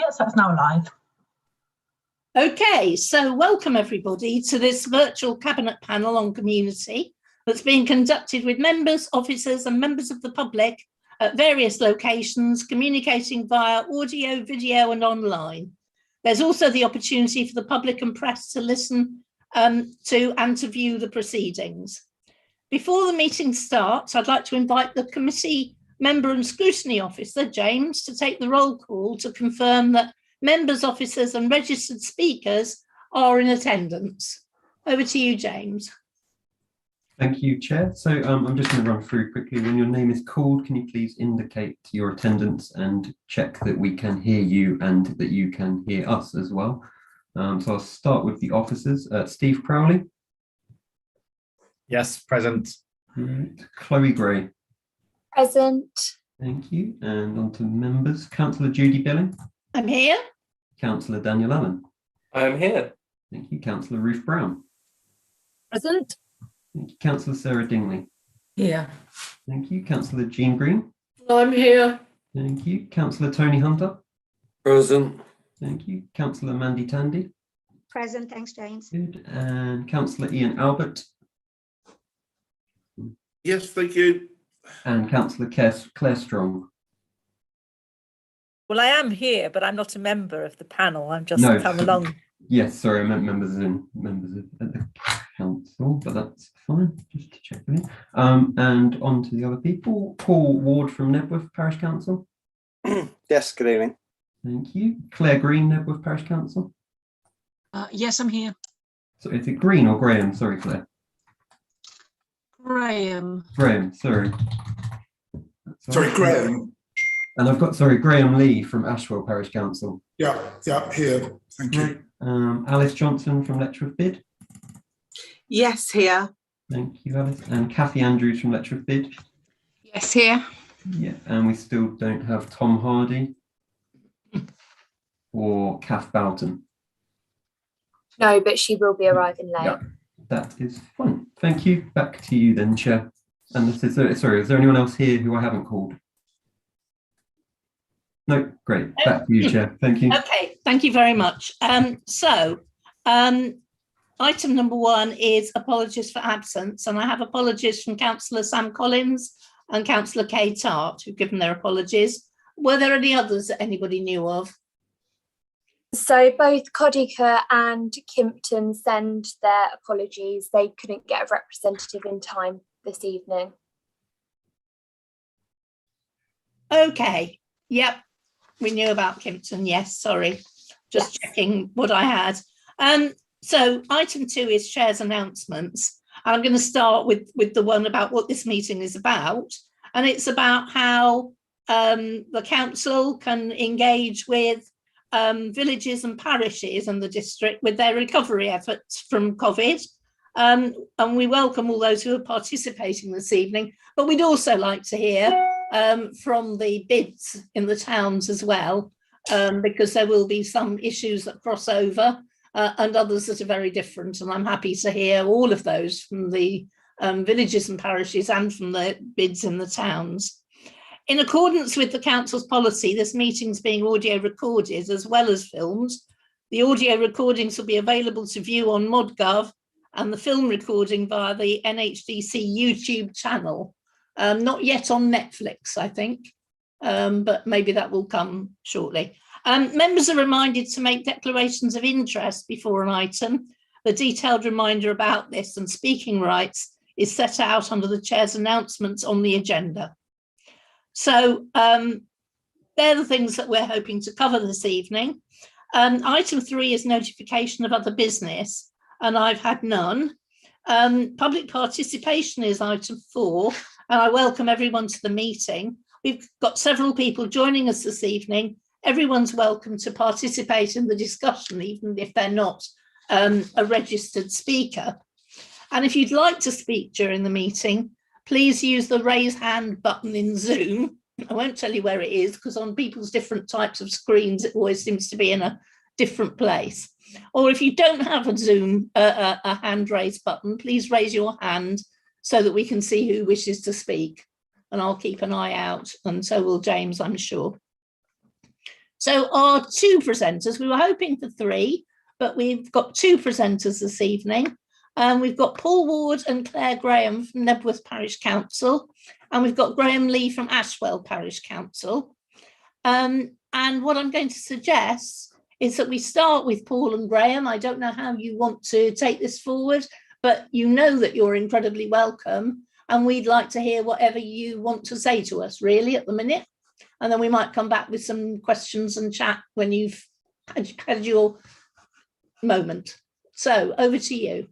Yes, that's now live. Okay, so welcome everybody to this virtual Cabinet panel on community that's being conducted with members, officers and members of the public at various locations, communicating via audio, video and online. There's also the opportunity for the public and press to listen to and to view the proceedings. Before the meeting starts, I'd like to invite the committee member and scrutiny officer, James, to take the roll call to confirm that members, officers and registered speakers are in attendance. Over to you, James. Thank you, Chair. So I'm just going to run through quickly. When your name is called, can you please indicate your attendance and check that we can hear you and that you can hear us as well. So I'll start with the officers. Steve Crowley. Yes, present. Chloe Gray. Present. Thank you. And on to members. Councillor Judy Billing. I'm here. Councillor Daniel Allen. I'm here. Thank you. Councillor Ruth Brown. Present. Thank you. Councillor Sarah Dingley. Here. Thank you. Councillor Jean Green. I'm here. Thank you. Councillor Tony Hunter. Present. Thank you. Councillor Mandy Tandy. Present. Thanks, James. Good. And Councillor Ian Albert. Yes, thank you. And Councillor Claire Strong. Well, I am here, but I'm not a member of the panel. I'm just No. come along. Yes, sorry, I meant members of the council, but that's fine. Just to check with you. And on to the other people. Paul Ward from Nebworth Parish Council. Yes, good evening. Thank you. Claire Green, Nebworth Parish Council. Yes, I'm here. So is it Green or Graham? Sorry, Claire. Graham. Graham, sorry. Sorry, Graham. And I've got, sorry, Graham Lee from Ashwell Parish Council. Yeah, here. Thank you. Alice Johnson from Letchworth Bid. Yes, here. Thank you, Alice. And Kathy Andrews from Letchworth Bid. Yes, here. Yeah, and we still don't have Tom Hardy or Kath Boughton. No, but she will be arriving late. Yeah, that is fine. Thank you. Back to you then, Chair. And this is, sorry, is there anyone else here who I haven't called? No, great. Back to you, Chair. Thank you. Okay, thank you very much. Item number 1 is apologies for absence, and I have apologies from Councillor Sam Collins and Councillor Kay Tart, who've given their apologies. Were there any others that anybody knew of? So both Codica and Kimpton send their apologies. They couldn't get a representative in time this evening. Okay, yep, we knew about Kimpton, yes, sorry. Just checking what I had. So item 2 is Chair's announcements. I'm going to start with the one about what this meeting is about. And it's about how the council can engage with villages and parishes in the district with their recovery efforts from COVID. And we welcome all those who are participating this evening, but we'd also like to hear from the bids in the towns as well, because there will be some issues that cross over and others that are very different. And I'm happy to hear all of those from the villages and parishes and from the bids in the towns. In accordance with the council's policy, this meeting's being audio recorded as well as filmed. The audio recordings will be available to view on ModGov and the film recording via the NHDC YouTube channel. Not yet on Netflix, I think, but maybe that will come shortly. Members are reminded to make declarations of interest before an item. The detailed reminder about this and speaking rights is set out under the Chair's announcements on the agenda. So they're the things that we're hoping to cover this evening. Item 3 is notification of other business, and I've had none. Public participation is item 4, and I welcome everyone to the meeting. We've got several people joining us this evening. Everyone's welcome to participate in the discussion, even if they're not a registered speaker. And if you'd like to speak during the meeting, please use the raise hand button in Zoom. I won't tell you where it is because on people's different types of screens, it always seems to be in a different place. Or if you don't have a Zoom, a hand raise button, please raise your hand so that we can see who wishes to speak. And I'll keep an eye out, and so will James, I'm sure. So our two presenters, we were hoping for three, but we've got two presenters this evening. We've got Paul Ward and Claire Graham from Nebworth Parish Council, and we've got Graham Lee from Ashwell Parish Council. And what I'm going to suggest is that we start with Paul and Graham. I don't know how you want to take this forward, but you know that you're incredibly welcome, and we'd like to hear whatever you want to say to us really at the minute. And then we might come back with some questions and chat when you've had your moment. So over to you.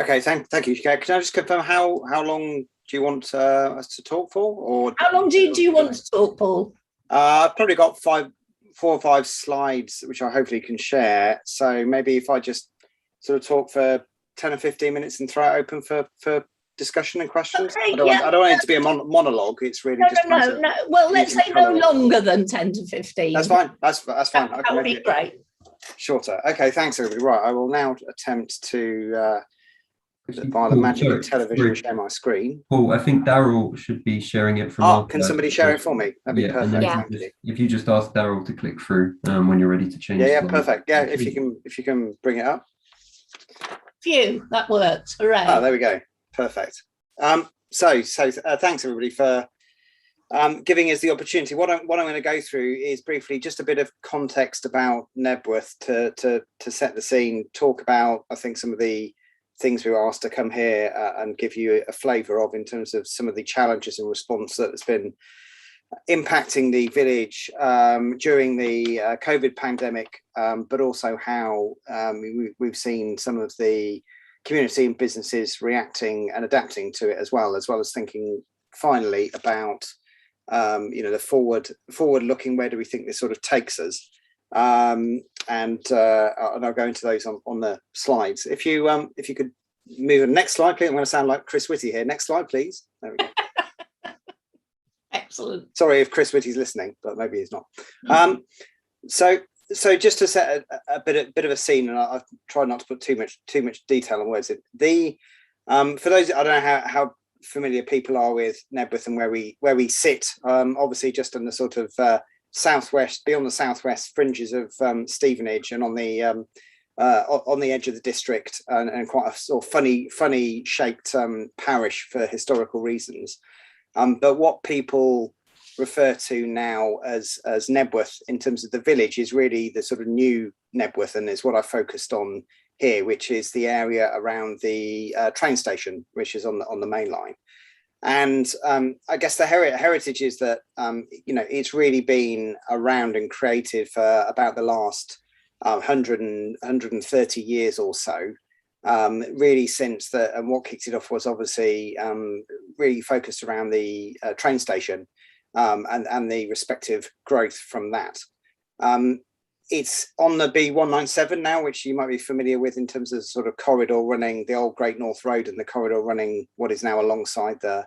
Okay, thank you. Can I just confirm how long do you want us to talk for? Or How long do you want to talk, Paul? I've probably got 4 or 5 slides which I hopefully can share. So maybe if I just sort of talk for 10 or 15 minutes and throw it open for discussion and questions. Okay, I don't want it to be a monologue. It's really no. Well, let's say no longer than 10 to 15. That's fine. That's fine. That would be great. Shorter. Okay, thanks everybody. Right, I will now attempt to by the magic of television share my screen. Paul, I think Daryl should be sharing it from. Can somebody share it for me? That'd be perfect. If you just ask Daryl to click through when you're ready to change. Yeah, perfect. Yeah, if you can bring it up. Phew, that works. Hooray. Oh, there we go. Perfect. So thanks everybody for giving us the opportunity. What I'm going to go through is briefly just a bit of context about Nebworth to set the scene, talk about, I think, some of the things we were asked to come here and give you a flavour of in terms of some of the challenges and response that has been impacting the village during the COVID pandemic, but also how we've seen some of the community and businesses reacting and adapting to it as well as thinking finally about the forward looking, where do we think this sort of takes us, and I'll go into those on the slides. If you could move to the next slide, please. I'm going to sound like Chris Whitty here. Next slide, please. There we go. Excellent. Sorry if Chris Whitty's listening, but maybe he's not. So just to set a bit of a scene, and I've tried not to put too much detail on words. For those, I don't know how familiar people are with Nebworth and where we sit. Obviously, just on the sort of southwest, beyond the southwest fringes of Stevenage, and on the edge of the district, and quite a sort of funny shaped parish for historical reasons. But what people refer to now as Nebworth in terms of the village is really the sort of new Nebworth, and is what I focused on here, which is the area around the train station, which is on the main line. And I guess the heritage is that it's really been around and created for about the last 130 years or so, really since and what kicked it off was obviously really focused around the train station, and the respective growth from that. It's on the B197 now, which you might be familiar with in terms of sort of corridor running the old Great North Road, and the corridor running what is now alongside the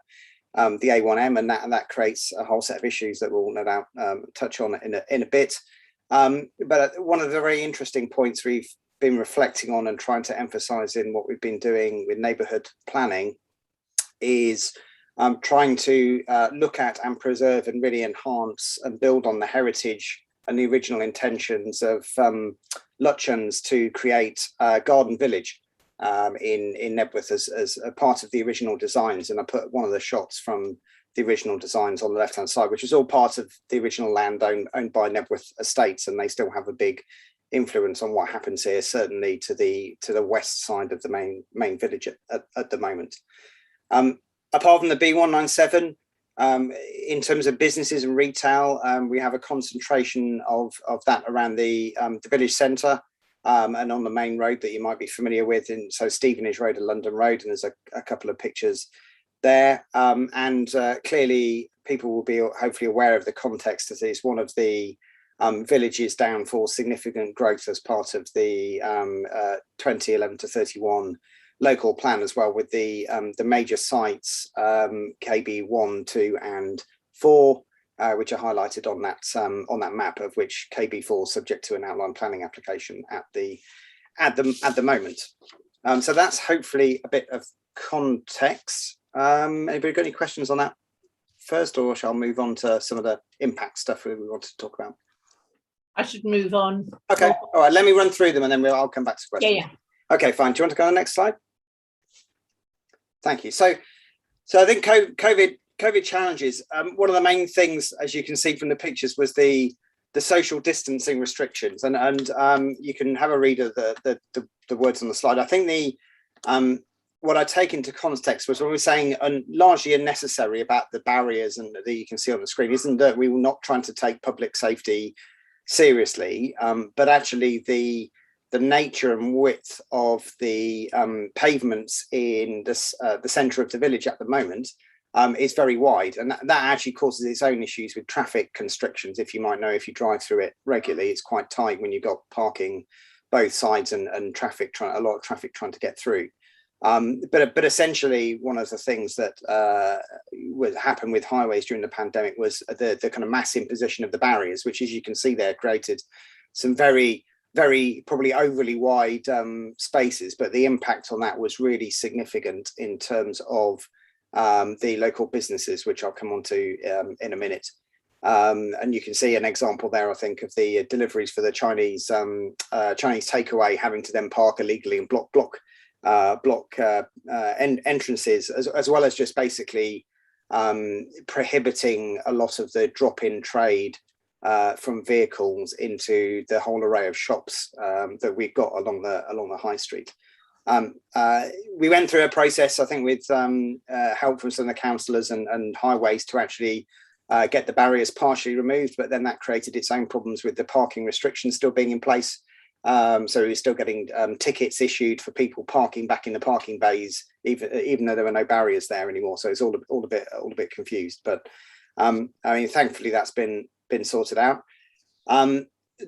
A1M, and that creates a whole set of issues that we'll no doubt touch on in a bit. But one of the very interesting points we've been reflecting on and trying to emphasise in what we've been doing with neighbourhood planning is trying to look at and preserve and really enhance and build on the heritage and the original intentions of Lutchens to create a garden village in Nebworth as a part of the original designs. And I put one of the shots from the original designs on the left-hand side, which is all part of the original land owned by Nebworth Estates, and they still have a big influence on what happens here, certainly to the west side of the main village at the moment. Apart from the B197, in terms of businesses and retail, we have a concentration of that around the village centre, and on the main road that you might be familiar with, so Stevenage Road and London Road, and there's a couple of pictures there. And clearly people will be hopefully aware of the context as it's one of the villages down for significant growth as part of the 2011 to 31 local plan as well, with the major sites KB 1, 2 and 4, which are highlighted on that map, of which KB 4 is subject to an outline planning application at the moment. So that's hopefully a bit of context. Anybody got any questions on that first, or shall I move on to some of the impact stuff we wanted to talk about? I should move on. Okay, all right, let me run through them and then I'll come back to questions. Yeah. Okay, fine. Do you want to go on the next slide? Thank you. So I think COVID challenges. One of the main things, as you can see from the pictures, was the social distancing restrictions, and you can have a read of the words on the slide. I think what I take into context was when we were saying largely unnecessary about the barriers and that you can see on the screen isn't that we were not trying to take public safety seriously, but actually the nature and width of the pavements in the centre of the village at the moment is very wide, and that actually causes its own issues with traffic constrictions. If you might know, if you drive through it regularly, it's quite tight when you've got parking both sides and a lot of traffic trying to get through. But essentially, one of the things that would happen with highways during the pandemic was the kind of mass imposition of the barriers, which, as you can see there, created some very probably overly wide spaces. But the impact on that was really significant in terms of the local businesses, which I'll come on to in a minute. And you can see an example there, I think, of the deliveries for the Chinese takeaway having to then park illegally and block entrances, as well as just basically prohibiting a lot of the drop-in trade from vehicles into the whole array of shops that we've got along the high street. We went through a process, I think, with help from some of the councillors and highways to actually get the barriers partially removed, but then that created its own problems with the parking restrictions still being in place. So we're still getting tickets issued for people parking back in the parking bays, even though there were no barriers there anymore. So it's all a bit confused. But I mean, thankfully that's been sorted out.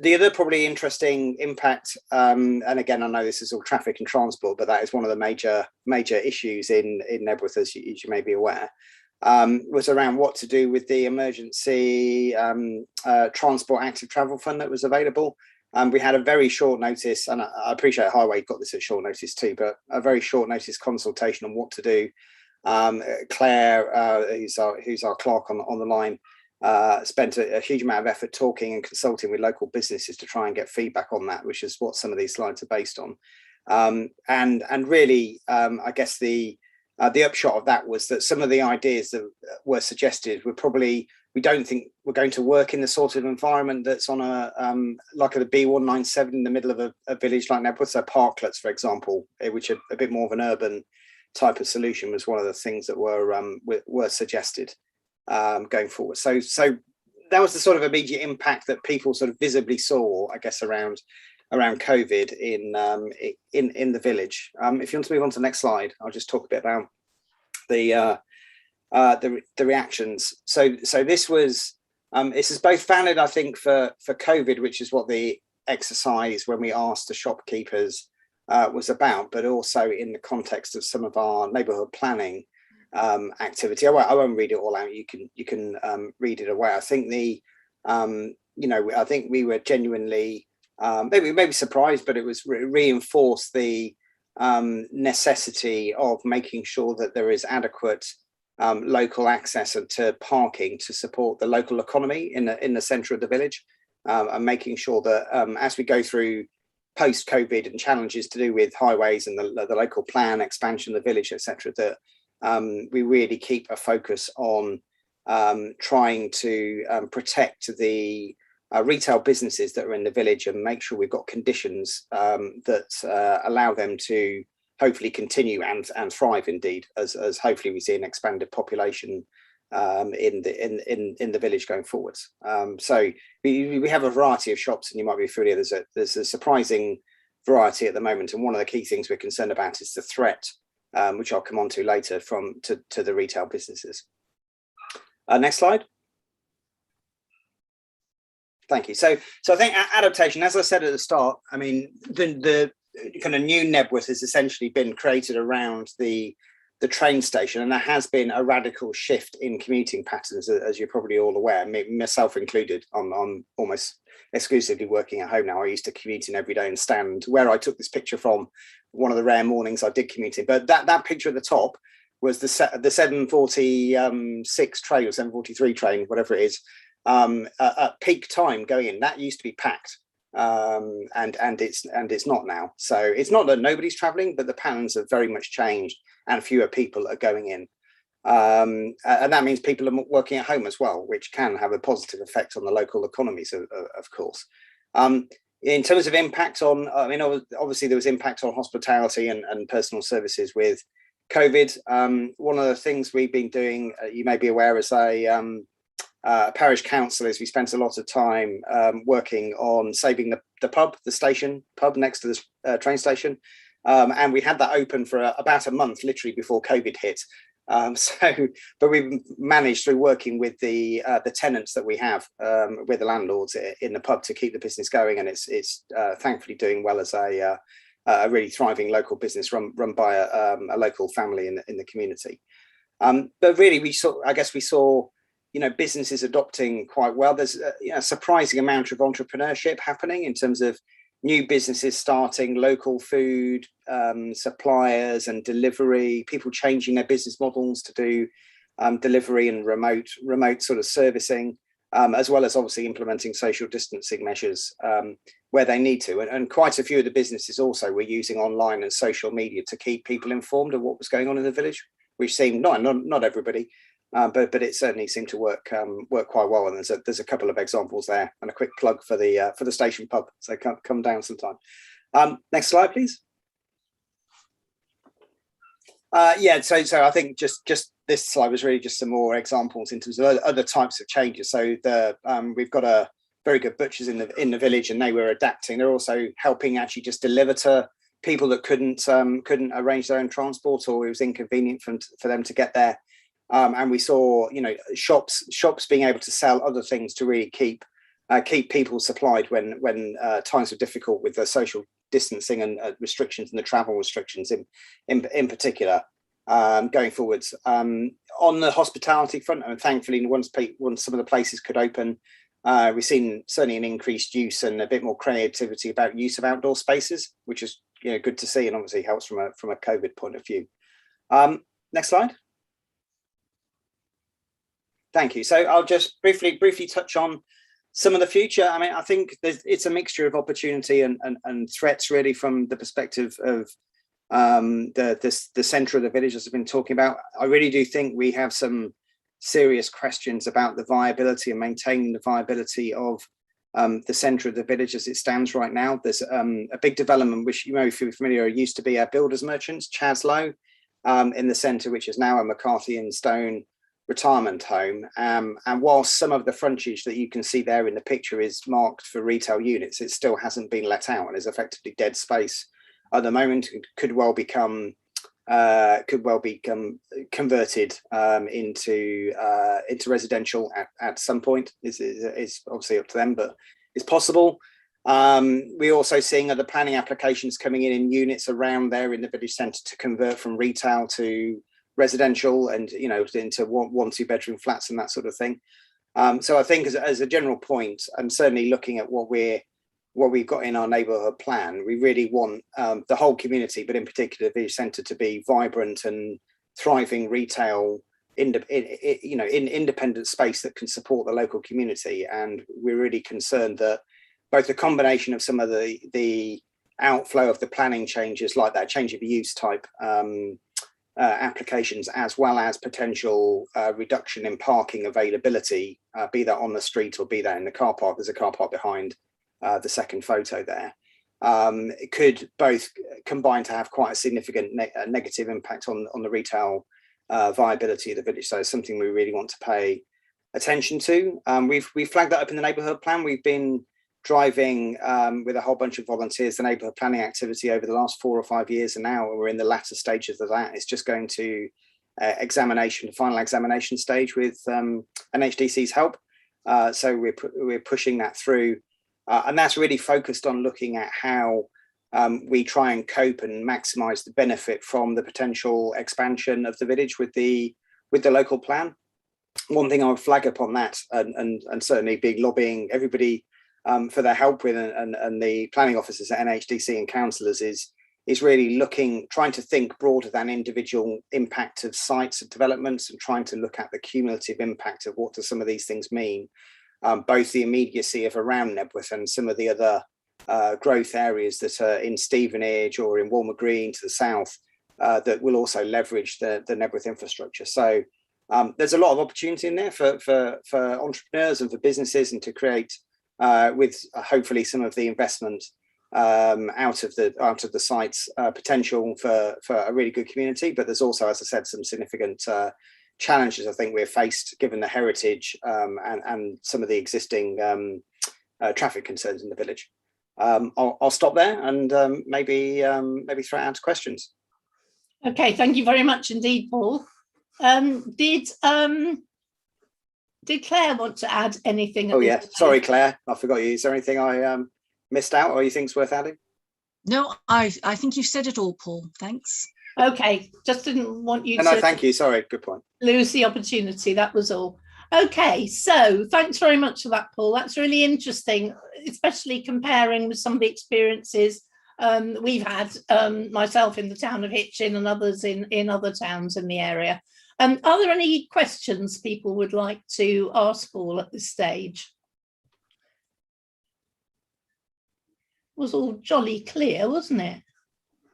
The other probably interesting impact, and again, I know this is all traffic and transport, but that is one of the major issues in Nebworth, as you may be aware, was around what to do with the emergency transport active travel fund that was available. We had a very short notice, and I appreciate Highway got this at short notice too, but a very short notice consultation on what to do. Claire, who's our clerk on the line, spent a huge amount of effort talking and consulting with local businesses to try and get feedback on that, which is what some of these slides are based on. And really, I guess the upshot of that was that some of the ideas that were suggested were probably, we don't think we're going to work in the sort of environment that's on a like a B197 in the middle of a village like Nebworth. So parklets, for example, which are a bit more of an urban type of solution, was one of the things that were suggested going forward. So that was the sort of immediate impact that people sort of visibly saw, I guess, around COVID in the village. If you want to move on to the next slide, I'll just talk a bit about the reactions. So this is both valid, I think, for COVID, which is what the exercise when we asked the shopkeepers was about, but also in the context of some of our neighbourhood planning activity. I won't read it all out. You can read it away. I think I think we were genuinely maybe surprised, but it was reinforced the necessity of making sure that there is adequate local access to parking to support the local economy in the centre of the village, and making sure that as we go through post-COVID and challenges to do with highways and the local plan expansion of the village, etc., that we really keep a focus on trying to protect the retail businesses that are in the village and make sure we've got conditions that allow them to hopefully continue and thrive indeed, as hopefully we see an expanded population in the village going forwards. So we have a variety of shops, and you might be familiar. There's a surprising variety at the moment, and one of the key things we're concerned about is the threat, which I'll come on to later, to the retail businesses. Next slide. Thank you. So I think adaptation, as I said at the start, I mean, the kind of new Nebworth has essentially been created around the train station, and there has been a radical shift in commuting patterns, as you're probably all aware, myself included. I'm almost exclusively working at home now. I used to commute in every day and stand where I took this picture from. One of the rare mornings I did commute in, but that picture at the top was the 746 train or 743 train, whatever it is, at peak time going in. That used to be packed, and it's not now. So it's not that nobody's travelling, but the patterns have very much changed, and fewer people are going in. And that means people are working at home as well, which can have a positive effect on the local economies, of course. In terms of impact on, I mean, obviously there was impact on hospitality and personal services with COVID. One of the things we've been doing, you may be aware, as a parish council, is we spent a lot of time working on saving the pub, the station pub next to the train station. And we had that open for about a month, literally before COVID hit. But we've managed through working with the tenants that we have, with the landlords in the pub, to keep the business going, and it's thankfully doing well as a really thriving local business run by a local family in the community. But really, we saw businesses adopting quite well. There's a surprising amount of entrepreneurship happening in terms of new businesses starting, local food suppliers and delivery, people changing their business models to do delivery and remote sort of servicing, as well as obviously implementing social distancing measures where they need to. And quite a few of the businesses also were using online and social media to keep people informed of what was going on in the village, which seemed not everybody, but it certainly seemed to work quite well. And there's a couple of examples there, and a quick plug for the station pub. So come down sometime. Next slide, please. So I think just this slide was really just some more examples in terms of other types of changes. So we've got a very good butchers in the village, and they were adapting. They're also helping actually just deliver to people that couldn't arrange their own transport, or it was inconvenient for them to get there. And we saw, shops being able to sell other things to really keep people supplied when times were difficult with the social distancing and restrictions and the travel restrictions in particular going forwards. On the hospitality front, and thankfully once some of the places could open, we've seen certainly an increased use and a bit more creativity about use of outdoor spaces, which is good to see, and obviously helps from a COVID point of view. Next slide. Thank you. So I'll just briefly touch on some of the future. I mean, I think it's a mixture of opportunity and threats, really, from the perspective of the centre of the village, as I've been talking about. I really do think we have some serious questions about the viability and maintaining the viability of the centre of the village as it stands right now. There's a big development, which you may be familiar, used to be a builders merchants, Chaslow, in the centre, which is now a McCarthy and Stone retirement home, and whilst some of the frontage that you can see there in the picture is marked for retail units, it still hasn't been let out and is effectively dead space at the moment. It could well be converted into residential at some point. It's obviously up to them, but it's possible. We're also seeing other planning applications coming in units around there in the village centre to convert from retail to residential and into one 2-bedroom flats and that sort of thing. So I think as a general point, and certainly looking at what we've got in our neighbourhood plan, we really want the whole community, but in particular the village centre, to be vibrant and thriving retail in independent space that can support the local community. And we're really concerned that both the combination of some of the outflow of the planning changes, like that change of use type applications, as well as potential reduction in parking availability, be that on the street or be that in the car park. There's a car park behind the second photo there. It could both combine to have quite a significant negative impact on the retail viability of the village. So it's something we really want to pay attention to. We've flagged that up in the neighbourhood plan. We've been driving with a whole bunch of volunteers the neighbourhood planning activity over the last 4 or 5 years, and now we're in the latter stages of that. It's just going to final examination stage with NHDC's help. So we're pushing that through, and that's really focused on looking at how we try and cope and maximise the benefit from the potential expansion of the village with the local plan. One thing I would flag up on that, and certainly be lobbying everybody for their help with, and the planning officers at NHDC and councillors, is is really trying to think broader than individual impact of sites and developments, and trying to look at the cumulative impact of what do some of these things mean, both the immediacy of around Nebworth and some of the other growth areas that are in Stevenage or in Walmer Green to the south, that will also leverage the Nebworth infrastructure. So there's a lot of opportunity in there for entrepreneurs and for businesses, and to create with hopefully some of the investment out of the site's potential for a really good community. But there's also, as I said, some significant challenges I think we're faced given the heritage and some of the existing traffic concerns in the village. I'll stop there and maybe throw it out to questions. Okay, thank you very much indeed, Paul. Did Claire want to add anything? Oh yeah, sorry Claire, I forgot you. Is there anything I missed out or you think's worth adding? No, I think you've said it all, Paul. Thanks. Okay, just didn't want you No, to thank you. Sorry, good point. lose the opportunity. That was all. Okay, so thanks very much for that, Paul. That's really interesting, especially comparing with some of the experiences we've had, myself in the town of Hitchin and others in other towns in the area. Are there any questions people would like to ask Paul at this stage? It was all jolly clear, wasn't it?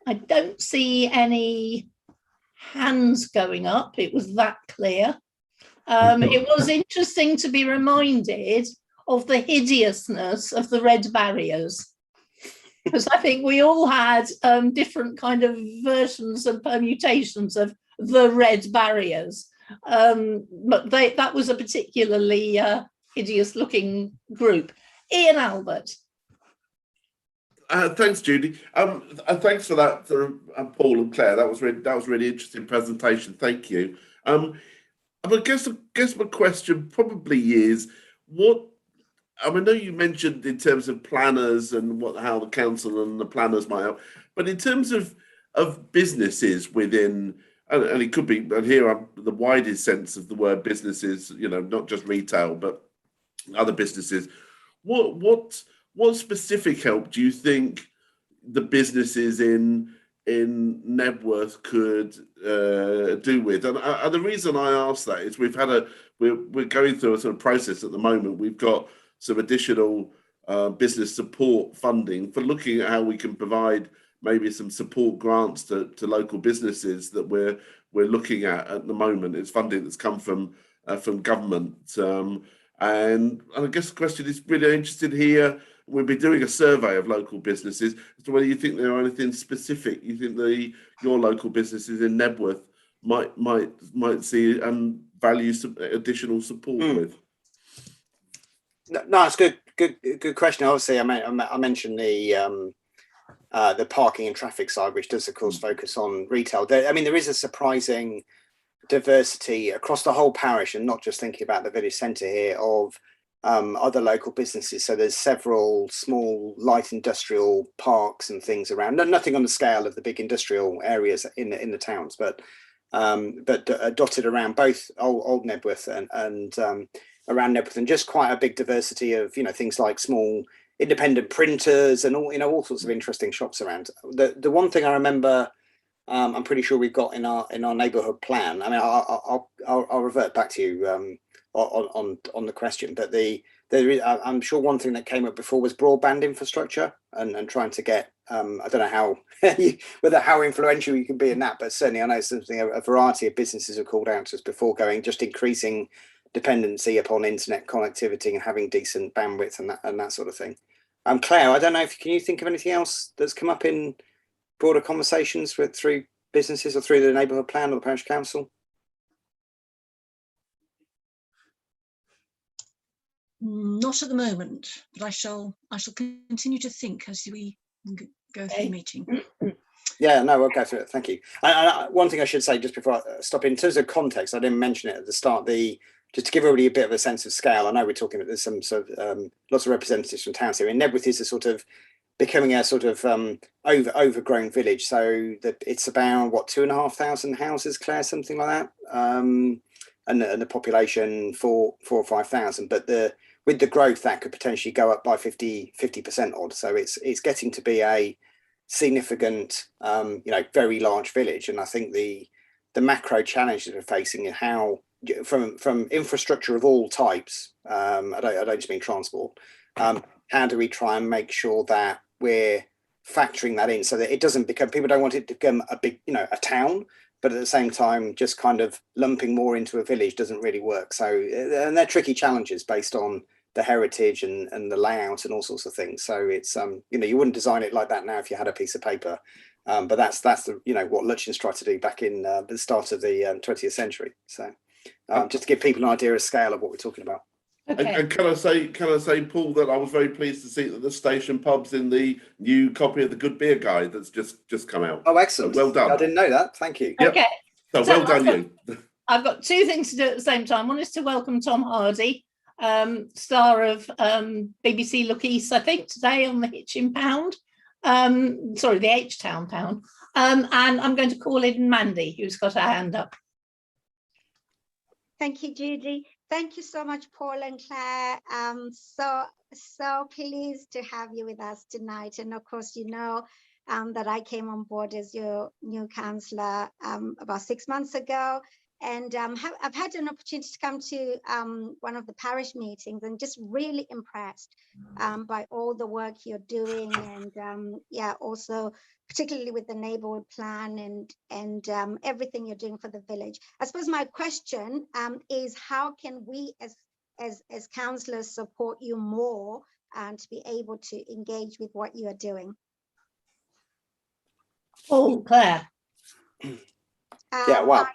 I don't see any hands going up. It was that clear. It was interesting to be reminded of the hideousness of the red barriers, because I think we all had different kind of versions and permutations of the red barriers, but that was a particularly hideous looking group. Ian Albert. Thanks, Judy. Thanks for that, Paul and Claire. That was really interesting presentation. Thank you. I guess my question probably is I know you mentioned in terms of planners and how the council and the planners might help, but in terms of businesses within, and it could be, and here I'm the widest sense of the word businesses, not just retail, but other businesses. What specific help do you think the businesses in Nebworth could do with? And the reason I ask that is we're going through a sort of process at the moment. We've got some additional business support funding for looking at how we can provide maybe some support grants to local businesses that we're looking at the moment. It's funding that's come from government. And I guess the question is really interested here. We'll be doing a survey of local businesses as to whether you think there are anything specific you think your local businesses in Nebworth might see and value some additional support with. No, it's good question. Obviously, I mentioned the parking and traffic side, which does of course focus on retail. There is a surprising diversity across the whole parish, and not just thinking about the village centre here, of other local businesses. So there's several small light industrial parks and things around. Nothing on the scale of the big industrial areas in the towns, but dotted around both old Nebworth and around Nebworth, and just quite a big diversity of things like small independent printers and all sorts of interesting shops around. The one thing I remember, I'm pretty sure we've got in our neighbourhood plan. I'll revert back to you on the question, but I'm sure one thing that came up before was broadband infrastructure and trying to get I don't know how influential you can be in that, but certainly I know something a variety of businesses have called out to us before, going just increasing dependency upon internet connectivity and having decent bandwidth and that sort of thing. Claire, I don't know can you think of anything else that's come up in broader conversations through businesses or through the neighbourhood plan or the parish council? Not at the moment, but I shall continue to think as we go through the meeting. Yeah, no, we'll go through it. Thank you. One thing I should say just before I stop, in terms of context, I didn't mention it at the start. Just to give everybody a bit of a sense of scale, I know we're talking about there's some sort of lots of representatives from towns here. And Nebworth is a sort of becoming a sort of overgrown village. So that it's about 2,500 houses, Claire, something like that, and the population 4,000 or 5,000. But with the growth, that could potentially go up by 50% odd. So it's getting to be a significant, very large village. And I think the macro challenges we're facing and how from infrastructure of all types, I don't just mean transport, how do we try and make sure that we're factoring that in so that it doesn't become, people don't want it to become a big, a town, but at the same time, just kind of lumping more into a village doesn't really work. So, and they're tricky challenges based on the heritage and the layout and all sorts of things. So it's, you wouldn't design it like that now if you had a piece of paper. But that's the, what Lutchens tried to do back in the start of the 20th century. So just to give people an idea of scale of what we're talking about. Okay. And can I say, Paul, that I was very pleased to see that the station pub's in the new copy of the Good Beer Guide that's just come out. Oh, excellent! So well done. I didn't know that. Thank you. Okay. So well done, you. I've got two things to do at the same time. One is to welcome Tom Hardy, star of BBC Look East, I think, today on the Hitchin Pound. Sorry, the H-Town Pound. And I'm going to call in Mandy, who's got her hand up. Thank you, Judy. Thank you so much, Paul and Claire. So pleased to have you with us tonight. And of course, that I came on board as your new councillor about 6 months ago. And I've had an opportunity to come to one of the parish meetings and just really impressed by all the work you're doing. And also particularly with the neighbourhood plan and everything you're doing for the village. I suppose my question is, how can we as councillors support you more and to be able to engage with what you are doing? Oh, Claire. Yeah, wow,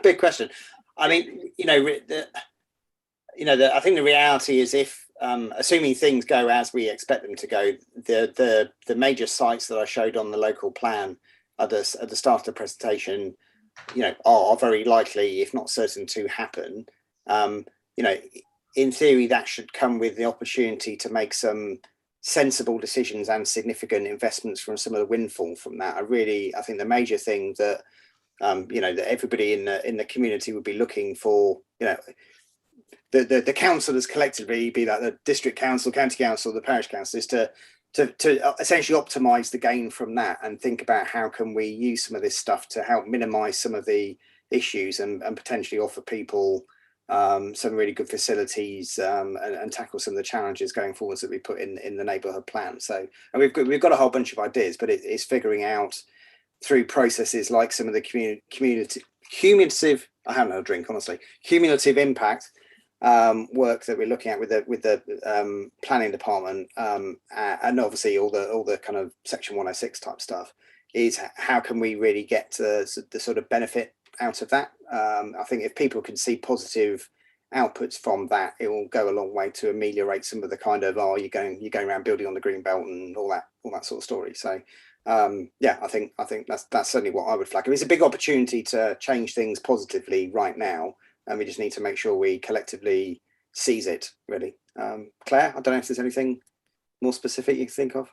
big question. I mean, I think the reality is, if assuming things go as we expect them to go, the major sites that I showed on the local plan at the start of the presentation, are very likely, if not certain, to happen. In theory, that should come with the opportunity to make some sensible decisions and significant investments from some of the windfall from that. I think the major thing that that everybody in the community would be looking for, the councillors collectively, be that the district council, county council, the parish council, is to essentially optimise the gain from that and think about how can we use some of this stuff to help minimise some of the issues and potentially offer people some really good facilities and tackle some of the challenges going forwards that we put in the neighbourhood plan. So, and we've got a whole bunch of ideas, but it's figuring out through processes like some of the cumulative impact work that we're looking at with the planning department, and obviously all the kind of Section 106 type stuff, is how can we really get to the sort of benefit out of that. I think if people can see positive outputs from that, it will go a long way to ameliorate some of the kind of you're going around building on the green belt and all that sort of story. So I think that's certainly what I would flag. It's a big opportunity to change things positively right now, and we just need to make sure we collectively seize it, really. Claire, I don't know if there's anything more specific you can think of.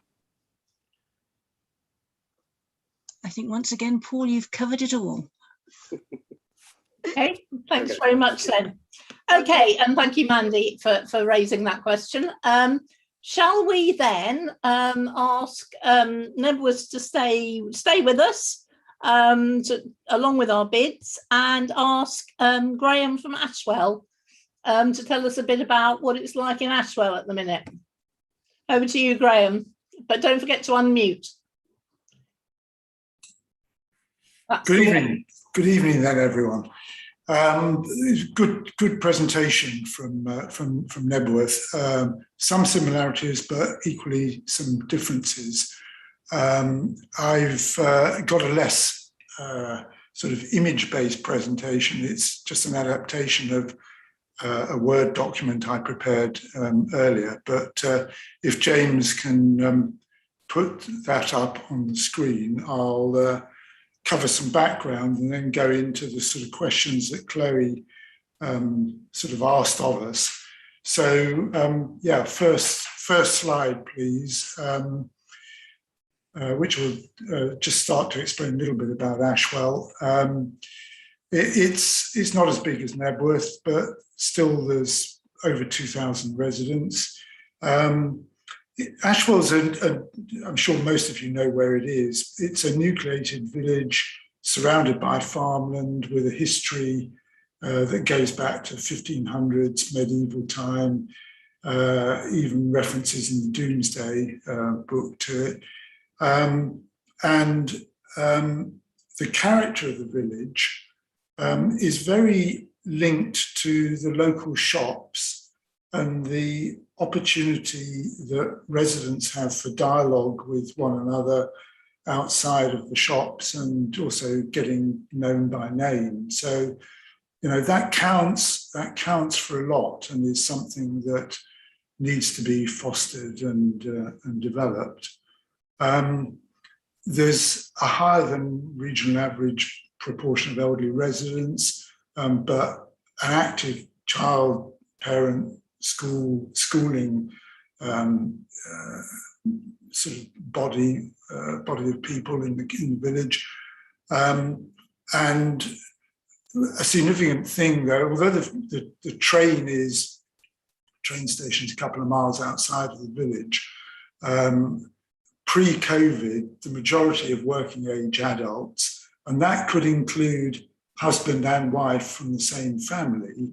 I think once again, Paul, you've covered it all. Okay, thanks very much then. Okay, and thank you, Mandy, for raising that question. Shall we then ask Nebworth to stay with us along with our bids, and ask Graham from Ashwell to tell us a bit about what it's like in Ashwell at the minute. Over to you, Graham, but don't forget to unmute. Good evening. Good evening then, everyone. Good presentation from Nebworth. Some similarities, but equally some differences. I've got a less sort of image-based presentation. It's just an adaptation of a Word document I prepared earlier. But if James can put that up on the screen, I'll cover some background and then go into the sort of questions that Chloe sort of asked of us. So first slide, please, which will just start to explain a little bit about Ashwell. It's not as big as Nebworth, but still there's over 2,000 residents. Ashwell's, I'm sure most of you know where it is. It's a nucleated village surrounded by farmland with a history that goes back to 1500s, medieval time, even references in the Domesday book to it. And the character of the village is very linked to the local shops and the opportunity that residents have for dialogue with one another outside of the shops and also getting known by name. So, you know, that counts for a lot and is something that needs to be fostered and developed. There's a higher than regional average proportion of elderly residents, but an active child, parent, schooling sort of body of people in the village. And a significant thing though, although the train station is a couple of miles outside of the village, pre-COVID, the majority of working age adults, and that could include husband and wife from the same family,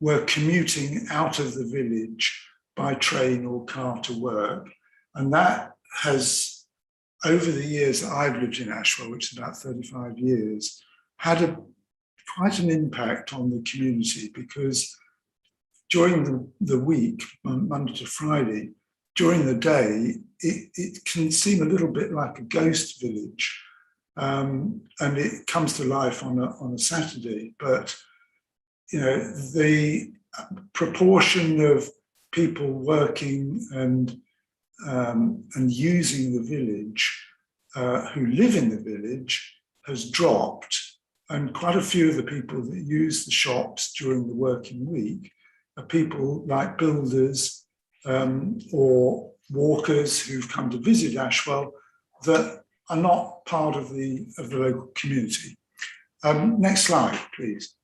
were commuting out of the village by train or car to work. And that has, over the years that I've lived in Ashwell, which is about 35 years, had quite an impact on the community, because during the week, Monday to Friday, during the day, it can seem a little bit like a ghost village. And it comes to life on a Saturday, but you know, the proportion of people working and using the village who live in the village has dropped, and quite a few of the people that use the shops during the working week are people like builders or walkers who've come to visit Ashwell that are not part of the local community. Next slide, please.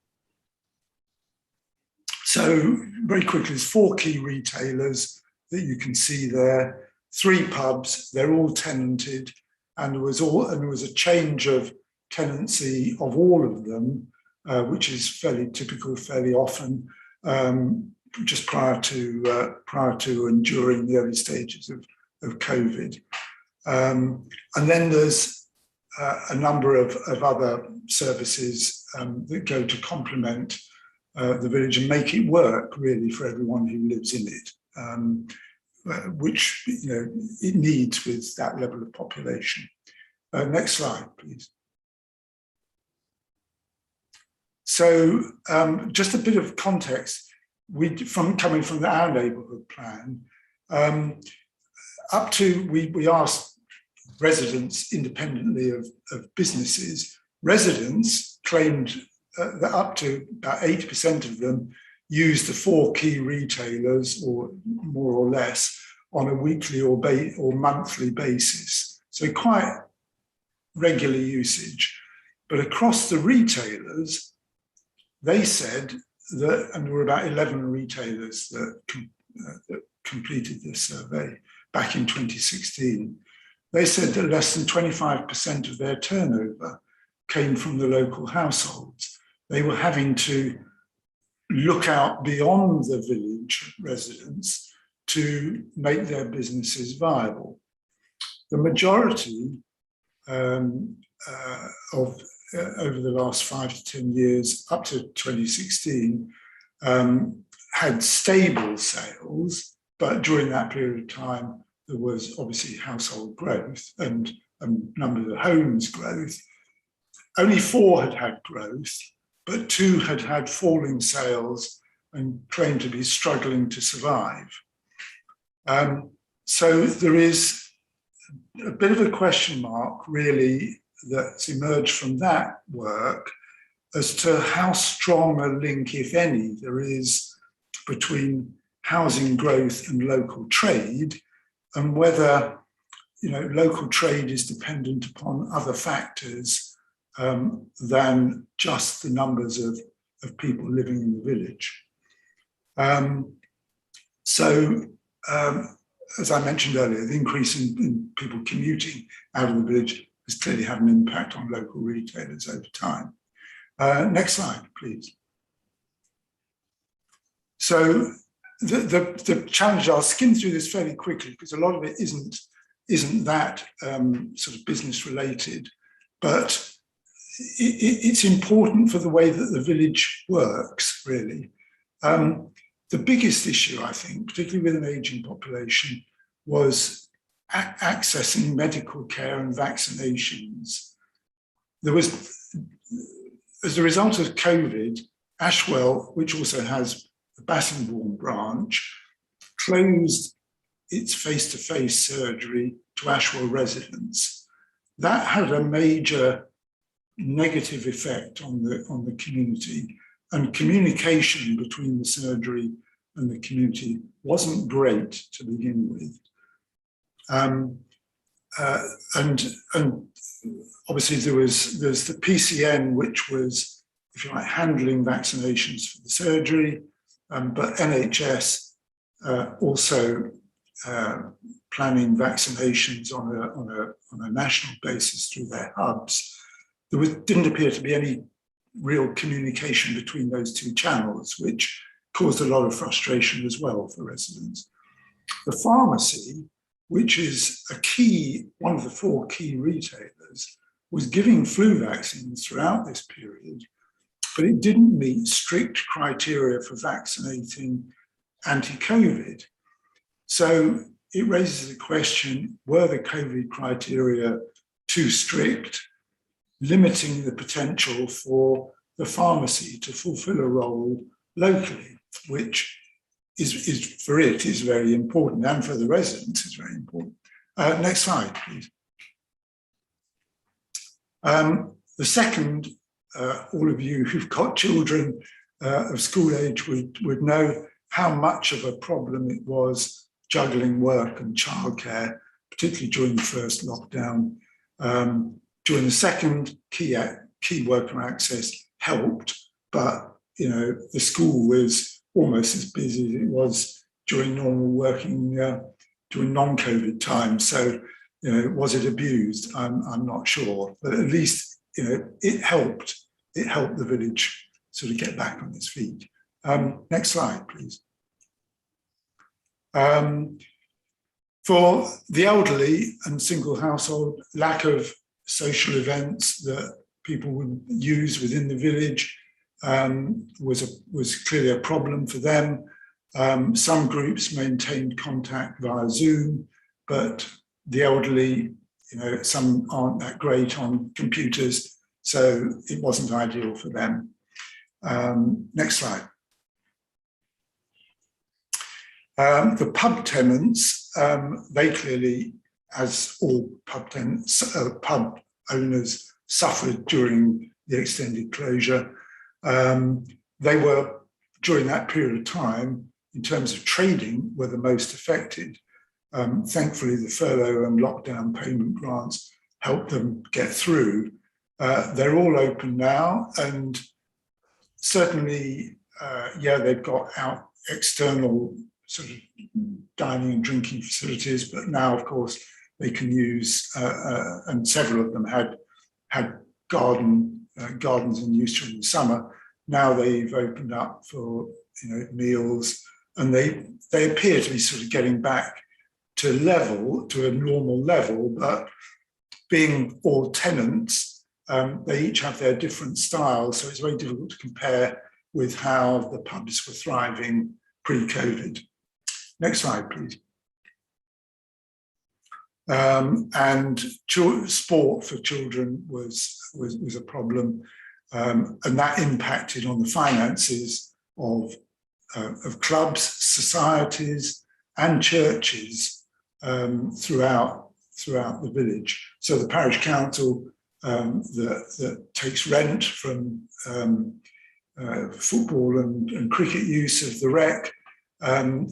So very quickly, there's 4 key retailers that you can see there, 3 pubs, they're all tenanted, and there was a change of tenancy of all of them, which is fairly typical, fairly often, just prior to and during the early stages of COVID. And then there's a number of other services that go to complement the village and make it work really for everyone who lives in it, which you know it needs with that level of population. Next slide, please. So just a bit of context. Coming from our neighbourhood plan, up to we asked residents independently of businesses. Residents claimed that up to about 80% of them use the 4 key retailers, or more or less, on a weekly or monthly basis. So quite regular usage. But across the retailers, they said that, and there were about 11 retailers that completed this survey back in 2016, they said that less than 25% of their turnover came from the local households. They were having to look out beyond the village residents to make their businesses viable. The majority over the last 5 to 10 years, up to 2016, had stable sales, but during that period of time, there was obviously household growth and number of homes growth. Only 4 had growth, but 2 had falling sales and claimed to be struggling to survive. So there is a bit of a question mark, really, that's emerged from that work as to how strong a link, if any, there is between housing growth and local trade, and whether local trade is dependent upon other factors than just the numbers of people living in the village. as I mentioned earlier, the increase in people commuting out of the village has clearly had an impact on local retailers over time. Next slide, please. So the challenge, I'll skim through this fairly quickly because a lot of it isn't that sort of business related, but it's important for the way that the village works, really. The biggest issue, I think, particularly with an aging population, was accessing medical care and vaccinations. There was, as a result of COVID, Ashwell, which also has the Bassingbourn branch, closed its face-to-face surgery to Ashwell residents. That had a major negative effect on the community, and communication between the surgery and the community wasn't great to begin with. And obviously there's the PCN, which was, if you like, handling vaccinations for the surgery, but NHS also planning vaccinations on a national basis through their hubs. There didn't appear to be any real communication between those two channels, which caused a lot of frustration as well for residents. The pharmacy, which is one of the 4 key retailers, was giving flu vaccines throughout this period, but it didn't meet strict criteria for vaccinating anti-COVID. So it raises the question, were the COVID criteria too strict, limiting the potential for the pharmacy to fulfill a role locally, which is for it is very important, and for the residents is very important. Next slide, please. The second, all of you who've got children of school age would know how much of a problem it was juggling work and childcare, particularly during the first lockdown. During the second, key worker access helped, but the school was almost as busy as it was during normal working, during non-COVID time. So, was it abused? I'm not sure, but at least it helped. It helped the village sort of get back on its feet. Next slide, please. For the elderly and single household, lack of social events that people would use within the village was clearly a problem for them. Some groups maintained contact via Zoom, but the elderly, some aren't that great on computers, so it wasn't ideal for them. Next slide. The pub tenants, they clearly, as all pub tenants, pub owners, suffered during the extended closure. They were, during that period of time, in terms of trading, were the most affected. Thankfully, the furlough and lockdown payment grants helped them get through. They're all open now, and certainly, they've got out external sort of dining and drinking facilities, but now, of course, they can use, and several of them had gardens in use during the summer. Now they've opened up for meals, and they appear to be sort of getting back to a normal level, but being all tenants, they each have their different styles, so it's very difficult to compare with how the pubs were thriving pre-COVID. Next slide, please. And sport for children was a problem, and that impacted on the finances of clubs, societies, and churches throughout the village. So the parish council that takes rent from football and cricket use of the rec,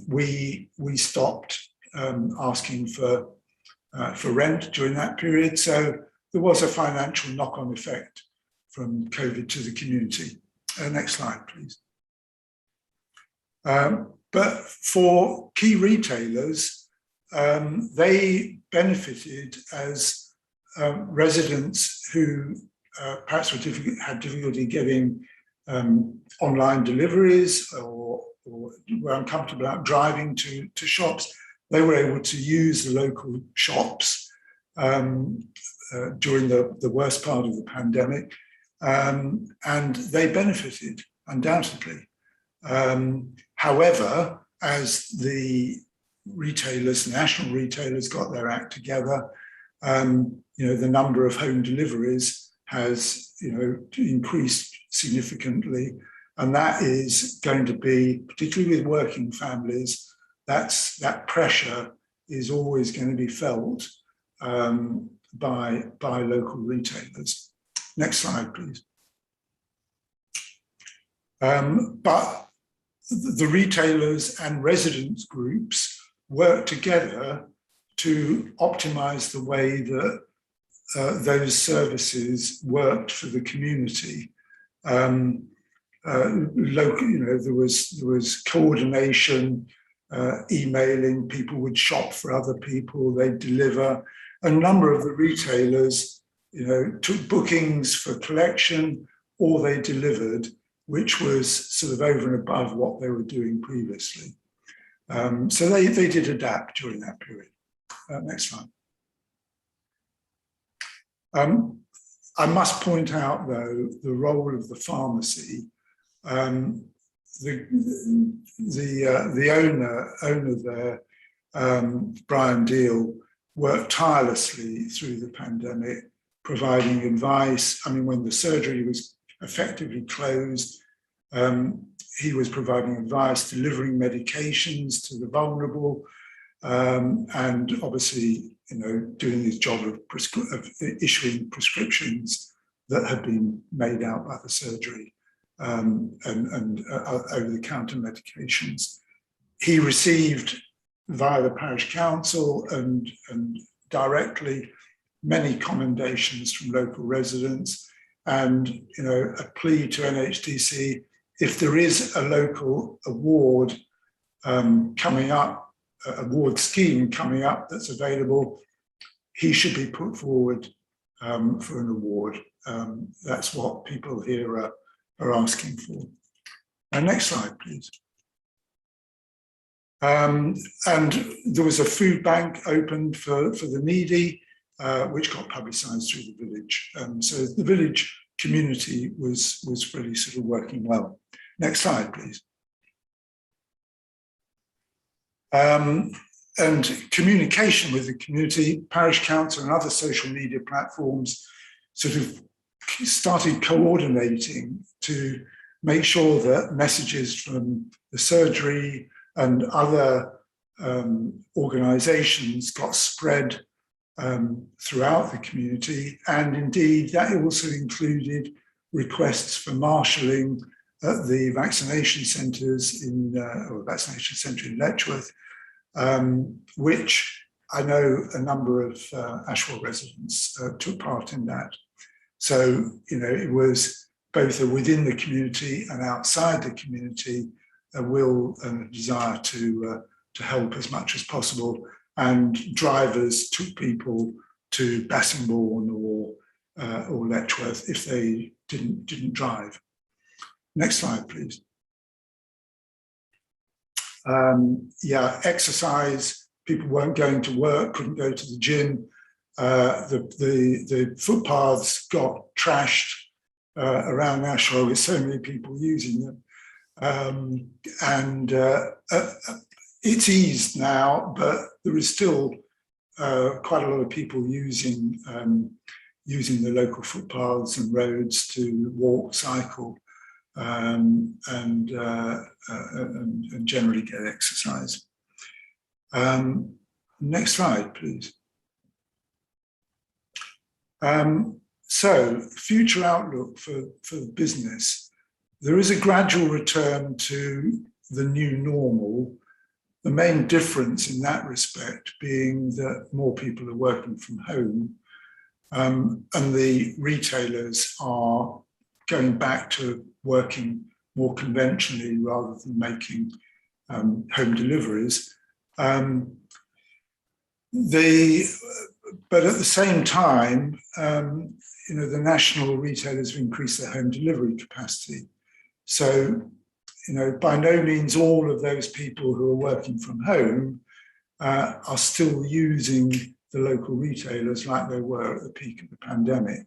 we stopped asking for rent during that period. So there was a financial knock-on effect from COVID to the community. Next slide, please. But for key retailers, they benefited as residents who perhaps had difficulty getting online deliveries or were uncomfortable about driving to shops. They were able to use the local shops during the worst part of the pandemic, and they benefited undoubtedly. However, as the retailers, national retailers, got their act together, the number of home deliveries has increased significantly, and that is going to be, particularly with working families, that pressure is always going to be felt by local retailers. Next slide, please. But the retailers and residents groups work together to optimize the way that those services worked for the community. There was coordination, emailing, people would shop for other people, they'd deliver. A number of the retailers, took bookings for collection, or they delivered, which was sort of over and above what they were doing previously. So they did adapt during that period. Next slide. I must point out, though, the role of the pharmacy. The owner there, Brian Deal, worked tirelessly through the pandemic, providing advice. I mean, when the surgery was effectively closed, he was providing advice, delivering medications to the vulnerable, and obviously, doing his job of issuing prescriptions that had been made out by the surgery, and over-the-counter medications. He received via the parish council and directly many commendations from local residents, and a plea to NHDC, if there is a local award coming up, award scheme coming up that's available, he should be put forward for an award. That's what people here are asking for. Next slide, please. And there was a food bank opened for the needy, which got publicised through the village. So the village community was really sort of working well. Next slide, please. And communication with the community, parish council and other social media platforms sort of started coordinating to make sure that messages from the surgery and other organisations got spread throughout the community. And indeed, that also included requests for marshalling at the vaccination centres or vaccination centre in Letchworth, which I know a number of Ashwell residents took part in that. So, it was both within the community and outside the community a will and a desire to help as much as possible. And drivers took people to Bassingbourn or Letchworth if they didn't drive. Next slide, please. Exercise. People weren't going to work, couldn't go to the gym. The footpaths got trashed around Ashwell with so many people using them. It's eased now, but there is still quite a lot of people using the local footpaths and roads to walk, cycle, and generally get exercise. Next slide, please. So, future outlook for the business. There is a gradual return to the new normal. The main difference in that respect being that more people are working from home, and the retailers are going back to working more conventionally rather than making home deliveries. But at the same time, the national retailers have increased their home delivery capacity. So, by no means all of those people who are working from home are still using the local retailers like they were at the peak of the pandemic.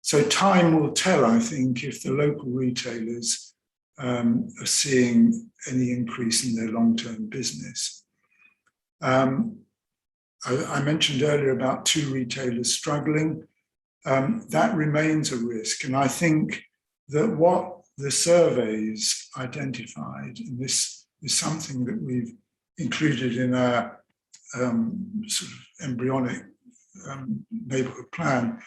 So time will tell, I think, if the local retailers are seeing any increase in their long-term business. I mentioned earlier about 2 retailers struggling. That remains a risk. And I think that what the surveys identified, and this is something that we've included in our sort of embryonic neighbourhood plan,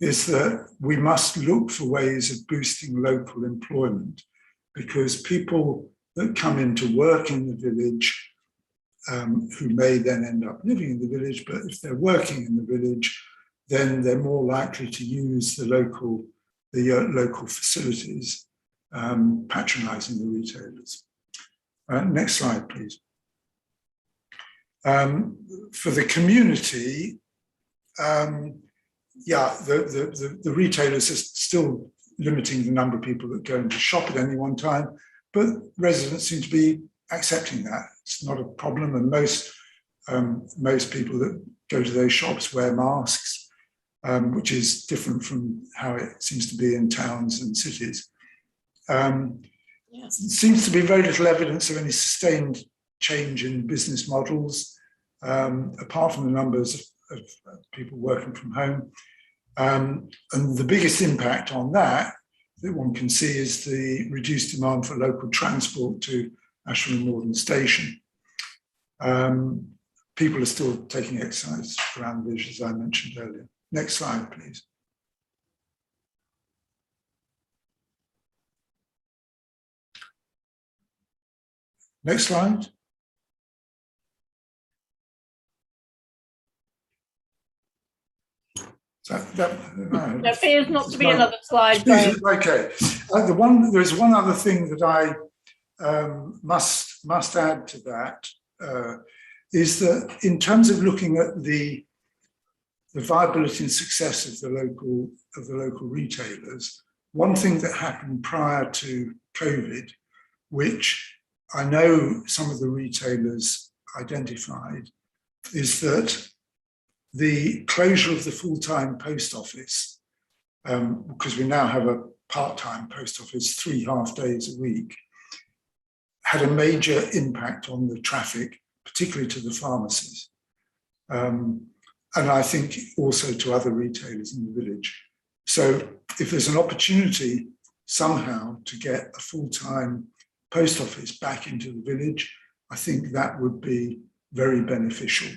is that we must look for ways of boosting local employment, because people that come into work in the village, who may then end up living in the village, but if they're working in the village, then they're more likely to use the local facilities, patronising the retailers. Next slide, please. For the community, the retailers are still limiting the number of people that go into shop at any one time, but residents seem to be accepting that. It's not a problem, and most people that go to those shops wear masks, which is different from how it seems to be in towns and cities. Seems to be very little evidence of any sustained change in business models, apart from the numbers of people working from home. And the biggest impact on that one can see is the reduced demand for local transport to Ashwell and Morden Station. People are still taking exercise around the village, as I mentioned earlier. Next slide, please. Next slide. There appears not to be another slide. Okay. There's one other thing that I must add to that, is that in terms of looking at the viability and success of the local retailers, one thing that happened prior to COVID, which I know some of the retailers identified, is that the closure of the full-time post office, because we now have a part-time post office 3 half days a week, had a major impact on the traffic, particularly to the pharmacies. And I think also to other retailers in the village. So if there's an opportunity somehow to get a full-time post office back into the village, I think that would be very beneficial.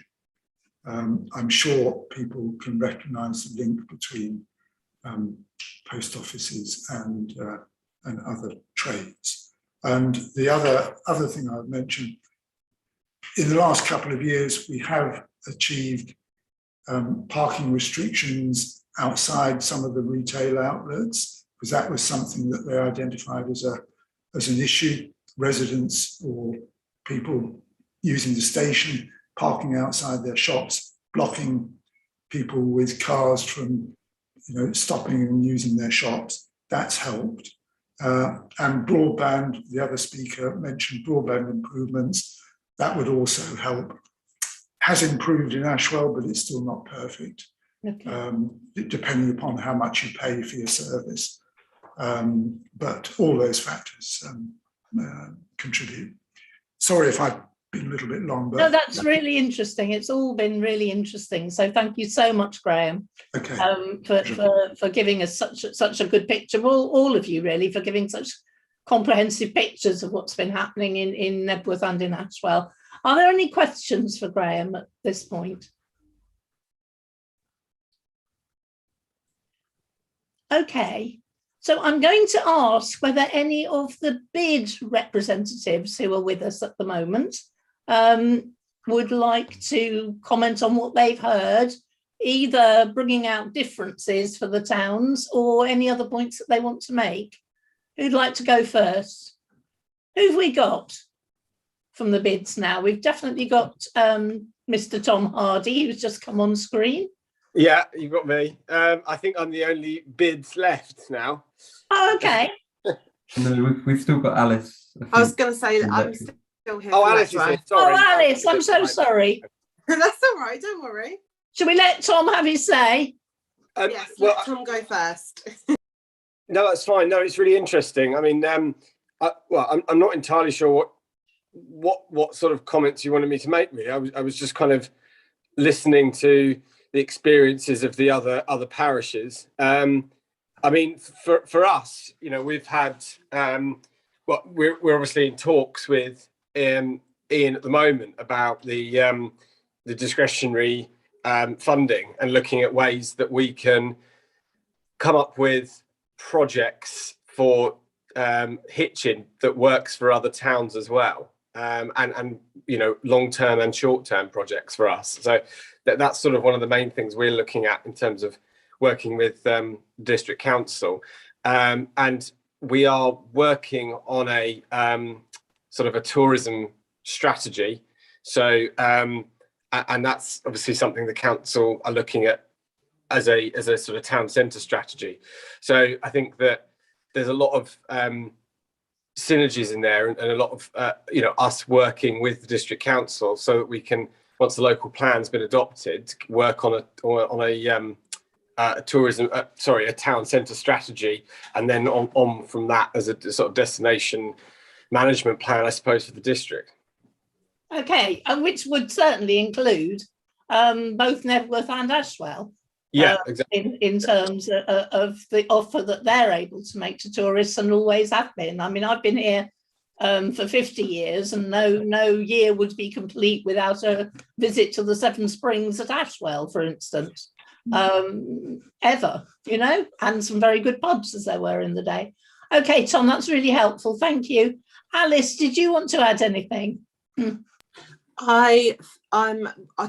I'm sure people can recognise the link between post offices and other trades. And the other thing I would mention, in the last couple of years, we have achieved parking restrictions outside some of the retail outlets, because that was something that they identified as an issue. Residents or people using the station, parking outside their shops, blocking people with cars from stopping and using their shops. That's helped. And broadband, the other speaker mentioned broadband improvements. That would also help. Has improved in Ashwell, but it's still not perfect, depending upon how much you pay for your service. But all those factors contribute. Sorry if I've been a little bit long, but no, that's really interesting. It's all been really interesting. So thank you so much, Graham, for giving us such a good picture. All of you really, for giving such comprehensive pictures of what's been happening in Nebworth and in Ashwell. Are there any questions for Graham at this point? Okay. So I'm going to ask whether any of the bid representatives who are with us at the moment would like to comment on what they've heard, either bringing out differences for the towns or any other points that they want to make. Who'd like to go first? Who've we got from the bids now? We've definitely got Mr. Tom Hardy, who's just come on screen. Yeah, you've got me. I think I'm the only bids left now. Oh, okay. No, we've still got Alice. I was going to say that And I'm Letchworth. still here. Oh, for Alice is Letchworth. here. Sorry. Oh, Alice, I'm so sorry. That's all right. Don't worry. Shall we let Tom have his say? Yes, well, let Tom go first. no, that's fine. No, it's really interesting. I mean, I'm not entirely sure what sort of comments you wanted me to make. Really, I was just kind of listening to the experiences of the other parishes. I mean, for us, you know, we've had we're obviously in talks with Ian at the moment about the discretionary funding and looking at ways that we can come up with projects for hitching that works for other towns as well, and you know, long-term and short-term projects for us. So that's sort of one of the main things we're looking at in terms of working with district council, and we are working on a sort of a tourism strategy. So and that's obviously something the council are looking at as a sort of town centre strategy. So I think that there's a lot of synergies in there, and a lot of you know, us working with the district council so that we can, once the local plan's been adopted, work on a tourism a town centre strategy, and then on from that as a sort of destination management plan, I suppose, for the district. Okay, and which would certainly include both Nebworth and Ashwell. Yeah, exactly. In terms of the offer that they're able to make to tourists, and always have been. I mean, I've been here for 50 years, and no year would be complete without a visit to the Seven Springs at Ashwell, for instance, ever, you know, and some very good pubs as there were in the day. Okay, Tom, that's really helpful. Thank you. Alice, did you want to add anything?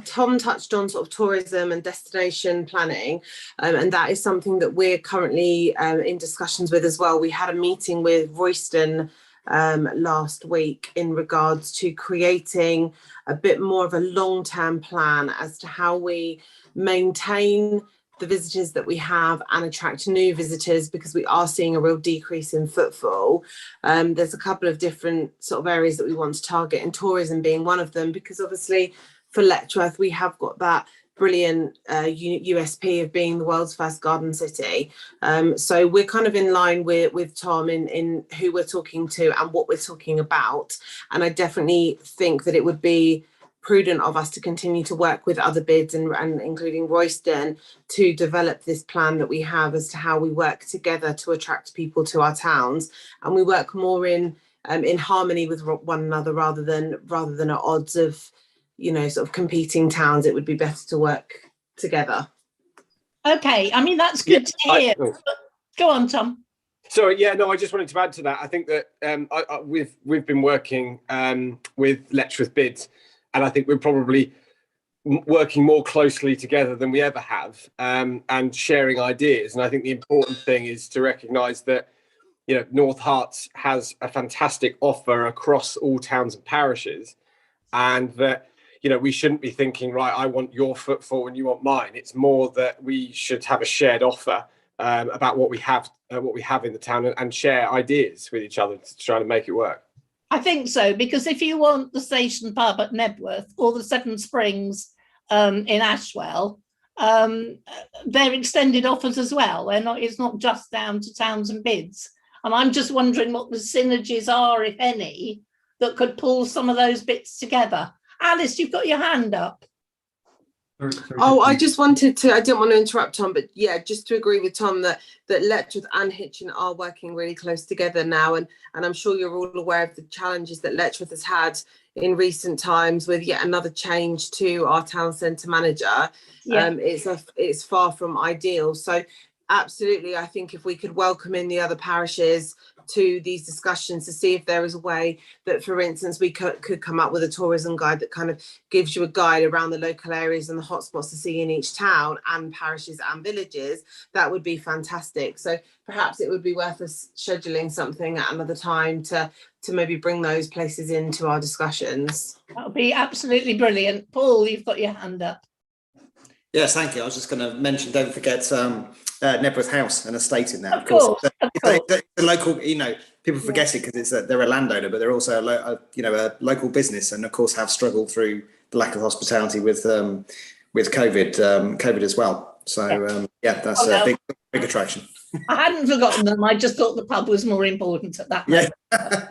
Tom touched on sort of tourism and destination planning, and that is something that we're currently in discussions with as well. We had a meeting with Royston last week in regards to creating a bit more of a long-term plan as to how we maintain the visitors that we have and attract new visitors, because we are seeing a real decrease in footfall. There's a couple of different sort of areas that we want to target, and tourism being one of them, because obviously for Letchworth we have got that brilliant USP of being the world's first garden city. So we're kind of in line with Tom in who we're talking to and what we're talking about, and I definitely think that it would be prudent of us to continue to work with other bids and including Royston to develop this plan that we have as to how we work together to attract people to our towns, and we work more in harmony with one another rather than at odds of, you know, sort of competing towns. It would be better to work together. Okay, I mean, that's good to hear. Go on, Tom. Sorry, yeah, no, I just wanted to add to that. I think that we've been working with Letchworth bids, and I think we're probably working more closely together than we ever have, and sharing ideas. And I think the important thing is to recognise that, you know, North Herts has a fantastic offer across all towns and parishes, and that, you know, we shouldn't be thinking, right, I want your footfall and you want mine. It's more that we should have a shared offer about what we have in the town, and share ideas with each other to try to make it work. I think so, because if you want the station pub at Nebworth or the Seven Springs in Ashwell, they're extended offers as well. It's not just down to towns and bids. And I'm just wondering what the synergies are, if any, that could pull some of those bits together. Alice, you've got your hand up. Oh, I just wanted to, I didn't want to interrupt Tom, but yeah, just to agree with Tom that Letchworth and Hitchin are working really close together now, and I'm sure you're all aware of the challenges that Letchworth has had in recent times with yet another change to our town centre manager. Yeah. It's far from ideal. So absolutely, I think if we could welcome in the other parishes to these discussions to see if there is a way that, for instance, we could come up with a tourism guide that kind of gives you a guide around the local areas and the hotspots to see in each town and parishes and villages. That would be fantastic. So perhaps it would be worth us scheduling something at another time to maybe bring those places into our discussions. That would be absolutely brilliant. Paul, you've got your hand up. Yes, thank you. I was just going to mention, don't forget Nebworth House and estate in there. Of course. It's a local, people forget it because they're a landowner, but they're also a local business, and of course have struggled through the lack of hospitality with COVID as well. So that's a big attraction. I hadn't forgotten them. I just thought the pub was more important at that moment. Yeah.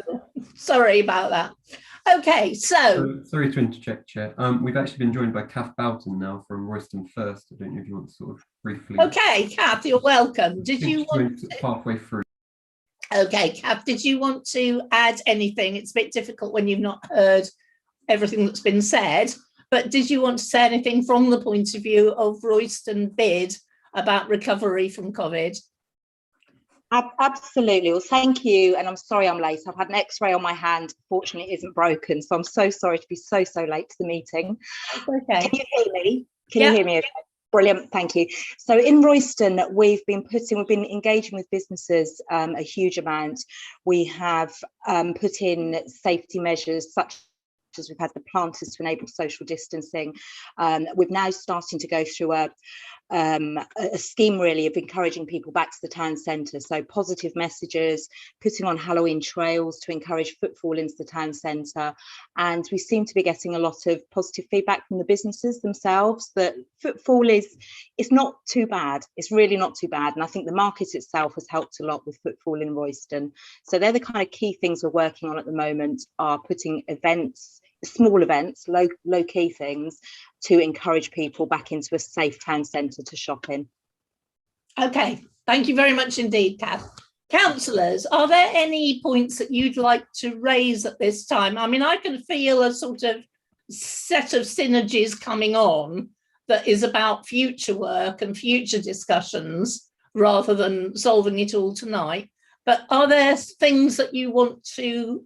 Sorry about that. Okay, so sorry to interject, Chair. We've actually been joined by Kath Boughton now from Royston First. I don't know if you want to sort of briefly. Okay, Kath, you're welcome. Did you want to... halfway through? Okay, Kath, did you want to add anything? It's a bit difficult when you've not heard everything that's been said, but did you want to say anything from the point of view of Royston Bid about recovery from COVID? Absolutely. Well, thank you. And I'm sorry I'm late. I've had an X-ray on my hand. Fortunately, it isn't broken. So I'm so sorry to be so late to the meeting. Okay. Can you hear me? Can you hear me? Okay. Brilliant. Thank you. So in Royston, we've been engaging with businesses a huge amount. We have put in safety measures such as we've had the planters to enable social distancing. We're now starting to go through a scheme really of encouraging people back to the town centre. So positive messages, putting on Halloween trails to encourage footfall into the town centre. And we seem to be getting a lot of positive feedback from the businesses themselves that footfall is not too bad. It's really not too bad. And I think the market itself has helped a lot with footfall in Royston. So they're the kind of key things we're working on at the moment, are putting events, small events, low key things to encourage people back into a safe town centre to shop in. Okay, thank you very much indeed, Kath. Councillors, are there any points that you'd like to raise at this time? I mean, I can feel a sort of set of synergies coming on that is about future work and future discussions rather than solving it all tonight. But are there things that you want to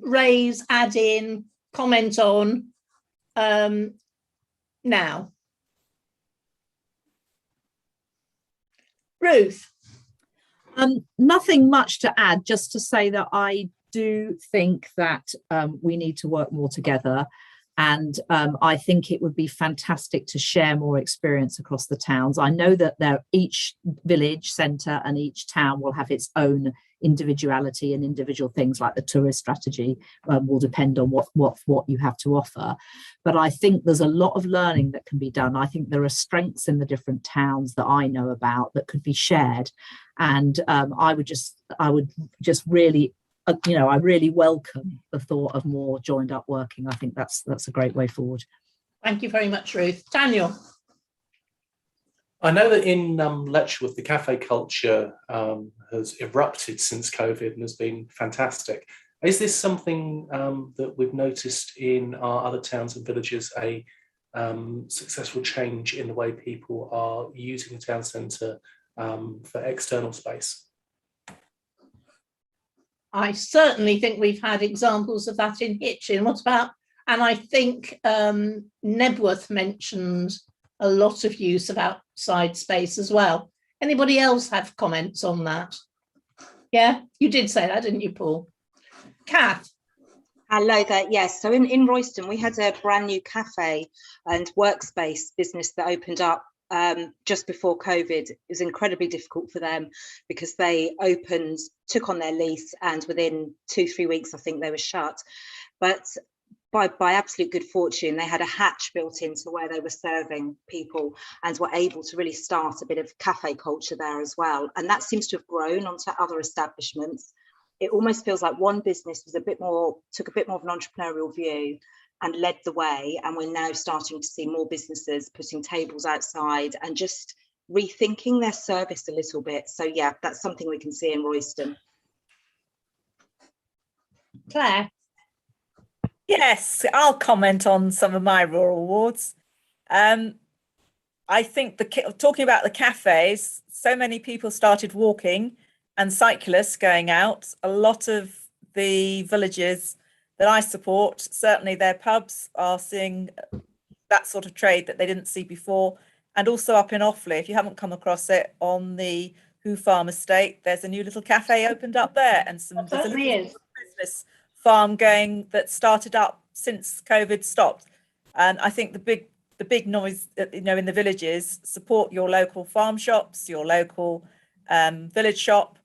raise, add in, comment on now? Ruth? Nothing much to add, just to say that I do think that we need to work more together. And I think it would be fantastic to share more experience across the towns. I know that each village centre and each town will have its own individuality, and individual things like the tourist strategy will depend on what you have to offer. But I think there's a lot of learning that can be done. I think there are strengths in the different towns that I know about that could be shared. And I would just really, I really welcome the thought of more joined up working. I think that's a great way forward. Thank you very much, Ruth. Daniel? I know that in Letchworth, the cafe culture has erupted since COVID and has been fantastic. Is this something that we've noticed in our other towns and villages, a successful change in the way people are using the town centre for external space? I certainly think we've had examples of that in Hitchin. What about, and I think Nebworth mentioned a lot of use of outside space as well. Anybody else have comments on that? Yeah, you did say that, didn't you, Paul? Kath? Hello there. Yes, so in Royston, we had a brand new cafe and workspace business that opened up just before COVID. It was incredibly difficult for them because they opened, took on their lease, and within 2-3 weeks, I think they were shut. But by absolute good fortune, they had a hatch built into where they were serving people and were able to really start a bit of cafe culture there as well. And that seems to have grown onto other establishments. It almost feels like one business was took a bit more of an entrepreneurial view and led the way. And we're now starting to see more businesses putting tables outside and just rethinking their service a little bit. So yeah, that's something we can see in Royston. Claire? Yes, I'll comment on some of my rural wards. I think talking about the cafes, so many people started walking and cyclists going out. A lot of the villages that I support, certainly their pubs are seeing that sort of trade that they didn't see before. And also up in Offley, if you haven't come across it, on the Who Farm estate, there's a new little cafe opened up there, and there's a little business farm going that started up since COVID stopped. And I think the big noise, in the villages, support your local farm shops, your local village shop.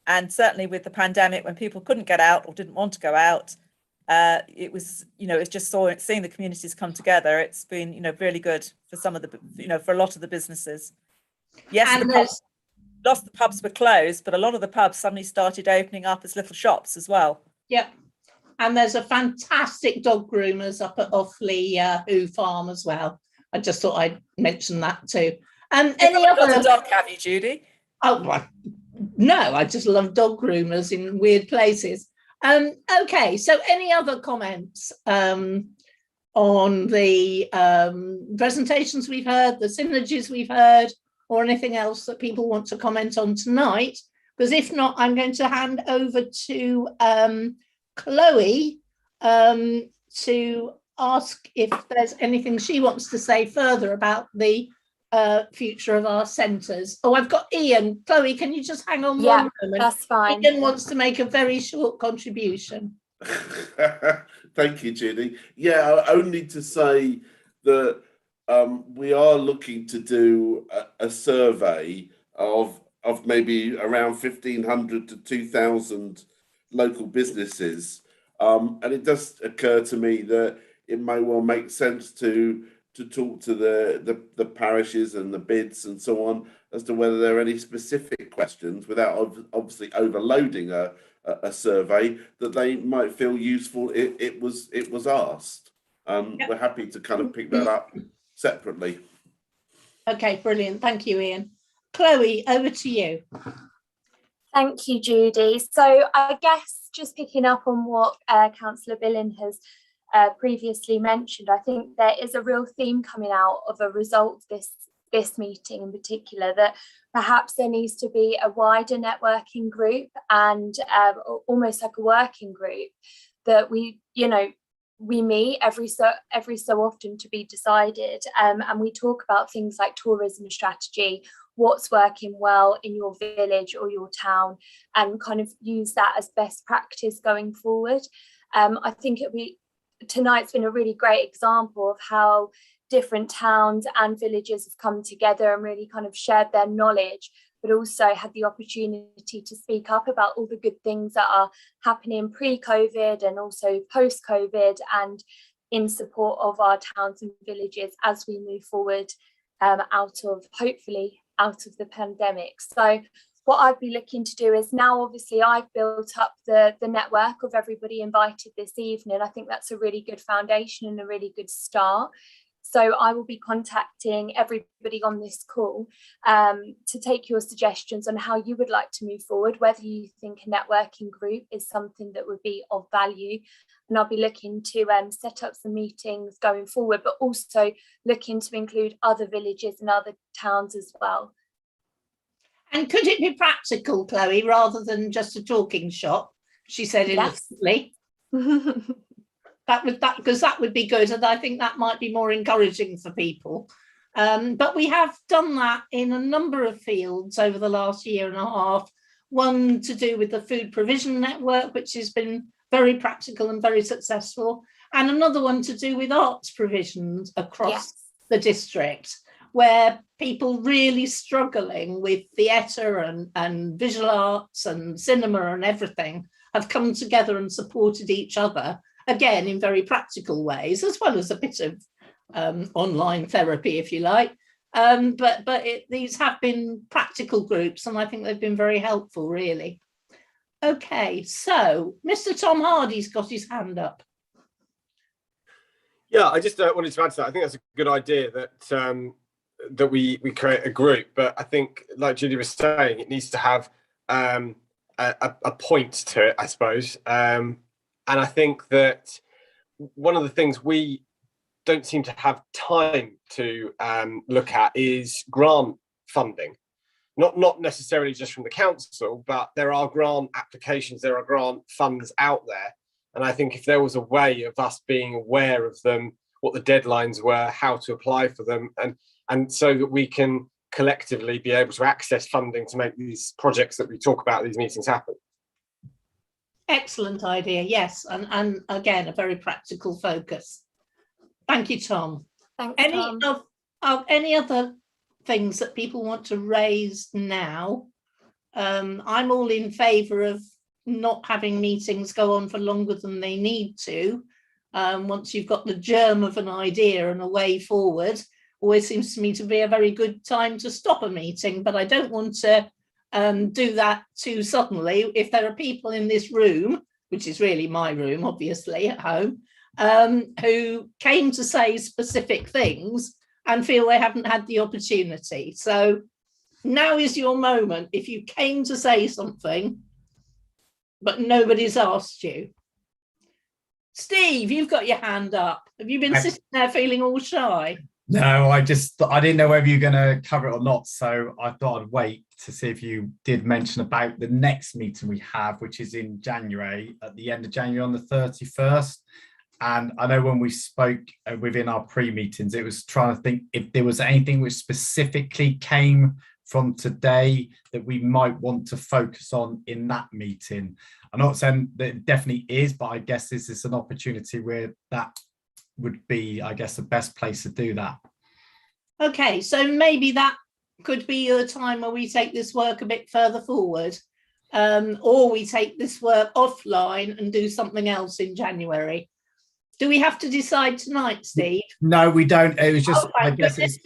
And certainly with the pandemic, when people couldn't get out or didn't want to go out, it was, it's just seeing the communities come together. It's been, really good for some of the, for a lot of the businesses. Yes, And lots of the pubs were closed, but a lot of the pubs suddenly started opening up as little shops as well. Yep. And there's a fantastic dog groomers up at Offley Who Farm as well. I just thought I'd mention that too. Any other got a dog, have you, Judy? Oh, well, no, I just love dog groomers in weird places. Okay, so any other comments on the presentations we've heard, the synergies we've heard, or anything else that people want to comment on tonight? Because if not, I'm going to hand over to Chloe to ask if there's anything she wants to say further about the future of our centres. Oh, I've got Ian. Chloe, can you just hang on one moment? That's fine. Ian wants to make a very short contribution. Thank you, Judy. Yeah, only to say that we are looking to do a survey of maybe around 1,500 to 2,000 local businesses, and it does occur to me that it may well make sense to talk to the parishes and the bids and so on as to whether there are any specific questions, without obviously overloading a survey, that they might feel useful. It was asked. We're happy to kind of pick that up separately. Okay, brilliant. Thank you, Ian. Chloe, over to you. Thank you, Judy. So I guess just picking up on what Councillor Billing has previously mentioned, I think there is a real theme coming out of a result of this meeting in particular, that perhaps there needs to be a wider networking group and almost like a working group that we meet every so often to be decided, and we talk about things like tourism strategy, what's working well in your village or your town, and kind of use that as best practice going forward. I think tonight's been a really great example of how different towns and villages have come together and really kind of shared their knowledge, but also had the opportunity to speak up about all the good things that are happening pre-COVID and also post-COVID, and in support of our towns and villages as we move forward hopefully out of the pandemic. So what I'd be looking to do is, now obviously I've built up the network of everybody invited this evening. I think that's a really good foundation and a really good start. So I will be contacting everybody on this call to take your suggestions on how you would like to move forward, whether you think a networking group is something that would be of value. And I'll be looking to set up some meetings going forward, but also looking to include other villages and other towns as well. And could it be practical, Chloe, rather than just a talking shop? She said innocently. Because that would be good, and I think that might be more encouraging for people. But we have done that in a number of fields over the last year and a half. One to do with the food provision network, which has been very practical and very successful, and another one to do with arts provisions across the district, where people really struggling with theatre and visual arts and cinema and everything have come together and supported each other, again, in very practical ways, as well as a bit of online therapy, if you like. These have been practical groups, and I think they've been very helpful, really. Okay, so Mr. Tom Hardy's got his hand up. Yeah, I just wanted to add to that. I think that's a good idea that we create a group, but I think, like Judy was saying, it needs to have a point to it, I suppose. And I think that one of the things we don't seem to have time to look at is grant funding. not necessarily just from the council, but there are grant applications, there are grant funds out there. And I think if there was a way of us being aware of them, what the deadlines were, how to apply for them, and so that we can collectively be able to access funding to make these projects that we talk about, these meetings happen. Excellent idea, yes, and again, a very practical focus. Thank you, Tom. Thanks, Tom. Of any other things that people want to raise now? I'm all in favour of not having meetings go on for longer than they need to. Once you've got the germ of an idea and a way forward, always seems to me to be a very good time to stop a meeting, but I don't want to do that too suddenly. If there are people in this room, which is really my room, obviously, at home, who came to say specific things and feel they haven't had the opportunity. So now is your moment. If you came to say something, but nobody's asked you. Steve, you've got your hand up. Have you been sitting there feeling all shy? No, I didn't know whether you're going to cover it or not. So I thought I'd wait to see if you did mention about the next meeting we have, which is in January, at the end of January on the 31st. And I know when we spoke within our pre-meetings, it was trying to think if there was anything which specifically came from today that we might want to focus on in that meeting. I'm not saying that it definitely is, but I guess this is an opportunity where that would be, I guess, the best place to do that. Okay, so maybe that could be a time where we take this work a bit further forward, or we take this work offline and do something else in January. Do we have to decide tonight, Steve? No, we don't. It was just, I guess, it's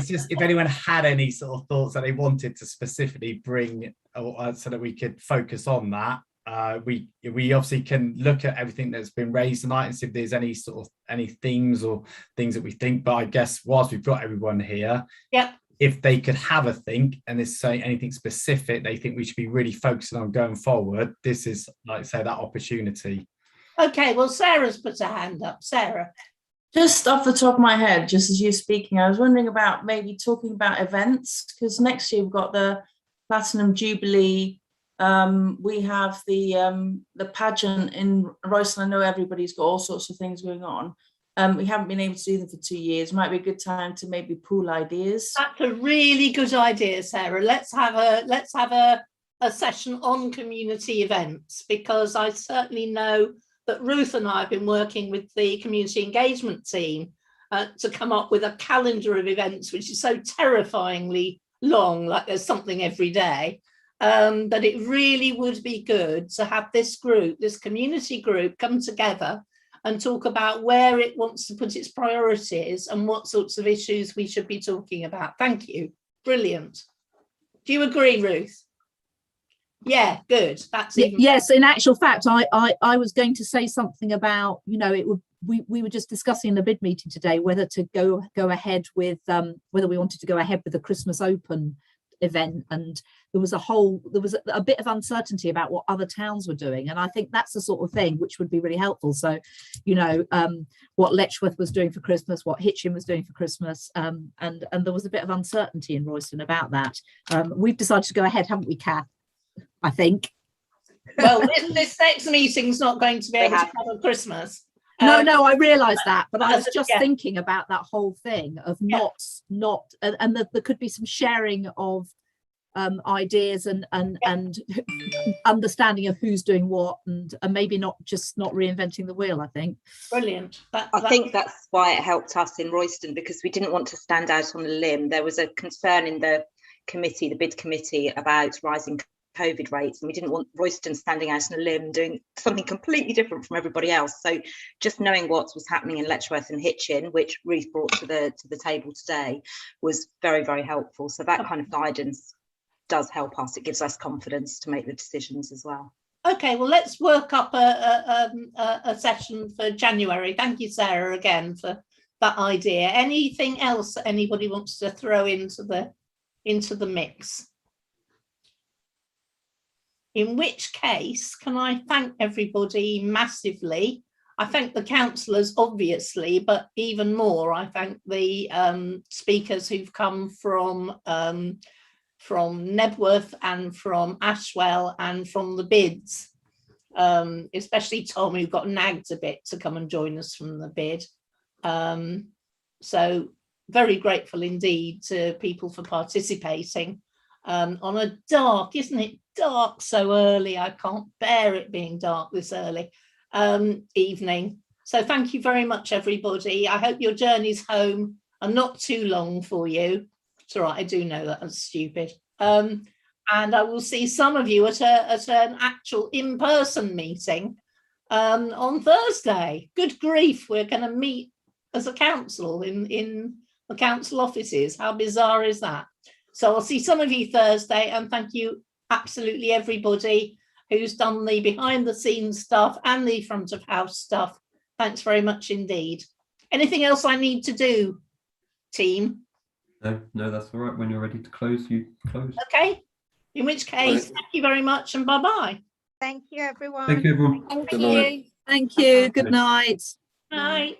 just if anyone had any sort of thoughts that they wanted to specifically bring, so that we could focus on that. We obviously can look at everything that's been raised tonight and see if there's any sort of any themes or things that we think. But I guess whilst we've got everyone here, if they could have a think and there's say anything specific they think we should be really focusing on going forward, this is, like I say, that opportunity. Okay, well, Sarah's put her hand up. Sarah. Just off the top of my head, just as you're speaking, I was wondering about maybe talking about events, because next year we've got the Platinum Jubilee. We have the pageant in Royston. I know everybody's got all sorts of things going on. We haven't been able to do them for 2 years. Might be a good time to maybe pool ideas. That's a really good idea, Sarah. Let's have a session on community events, because I certainly know that Ruth and I have been working with the community engagement team to come up with a calendar of events, which is so terrifyingly long, like there's something every day. That it really would be good to have this group, this community group, come together and talk about where it wants to put its priorities and what sorts of issues we should be talking about. Thank you. Brilliant. Do you agree, Ruth? Yeah, good. That's even yes. In actual fact, I was going to say something about, you know, it would. We were just discussing in the bid meeting today whether to go ahead with whether we wanted to go ahead with the Christmas Open event, and there was a bit of uncertainty about what other towns were doing, and I think that's the sort of thing which would be really helpful. So, you know, what Letchworth was doing for Christmas, what Hitchin was doing for Christmas, and there was a bit of uncertainty in Royston about that. We've decided to go ahead, haven't we, Kath? I think. Well, this next meeting's not going to be able to cover Christmas. No, I realise that, but I was just thinking about that whole thing of not, and that there could be some sharing of ideas and understanding of who's doing what, and maybe not reinventing the wheel. I think. Brilliant. I think that's why it helped us in Royston, because we didn't want to stand out on a limb. There was a concern in the committee, the bid committee, about rising COVID rates, and we didn't want Royston standing out on a limb doing something completely different from everybody else. So just knowing what was happening in Letchworth and Hitchin, which Ruth brought to the table today, was very, very helpful. So that kind of guidance does help us. It gives us confidence to make the decisions as well. Okay, well, let's work up a session for January. Thank you, Sarah, again for that idea. Anything else that anybody wants to throw into the mix? In which case, can I thank everybody massively? I thank the councillors, obviously, but even more, I thank the speakers who've come from from Nebworth and from Ashwell and from the bids, especially Tom, who got nagged a bit to come and join us from the bid. So very grateful indeed to people for participating on a dark, isn't it dark so early? I can't bear it being dark this early evening. So thank you very much, everybody. I hope your journeys home are not too long for you. It's all right, I do know that was stupid. And I will see some of you at an actual in-person meeting on Thursday. Good grief, we're going to meet as a council in the council offices. How bizarre is that? So I'll see some of you Thursday, and thank you absolutely everybody who's done the behind the scenes stuff and the front of house stuff. Thanks very much indeed. Anything else I need to do, team? No, that's all right. When you're ready to close, you close. Okay. In which case, thank you very much and bye-bye. Thank you, everyone. Thank you, everyone. Thank Good you. night. Thank you. Good night. Bye.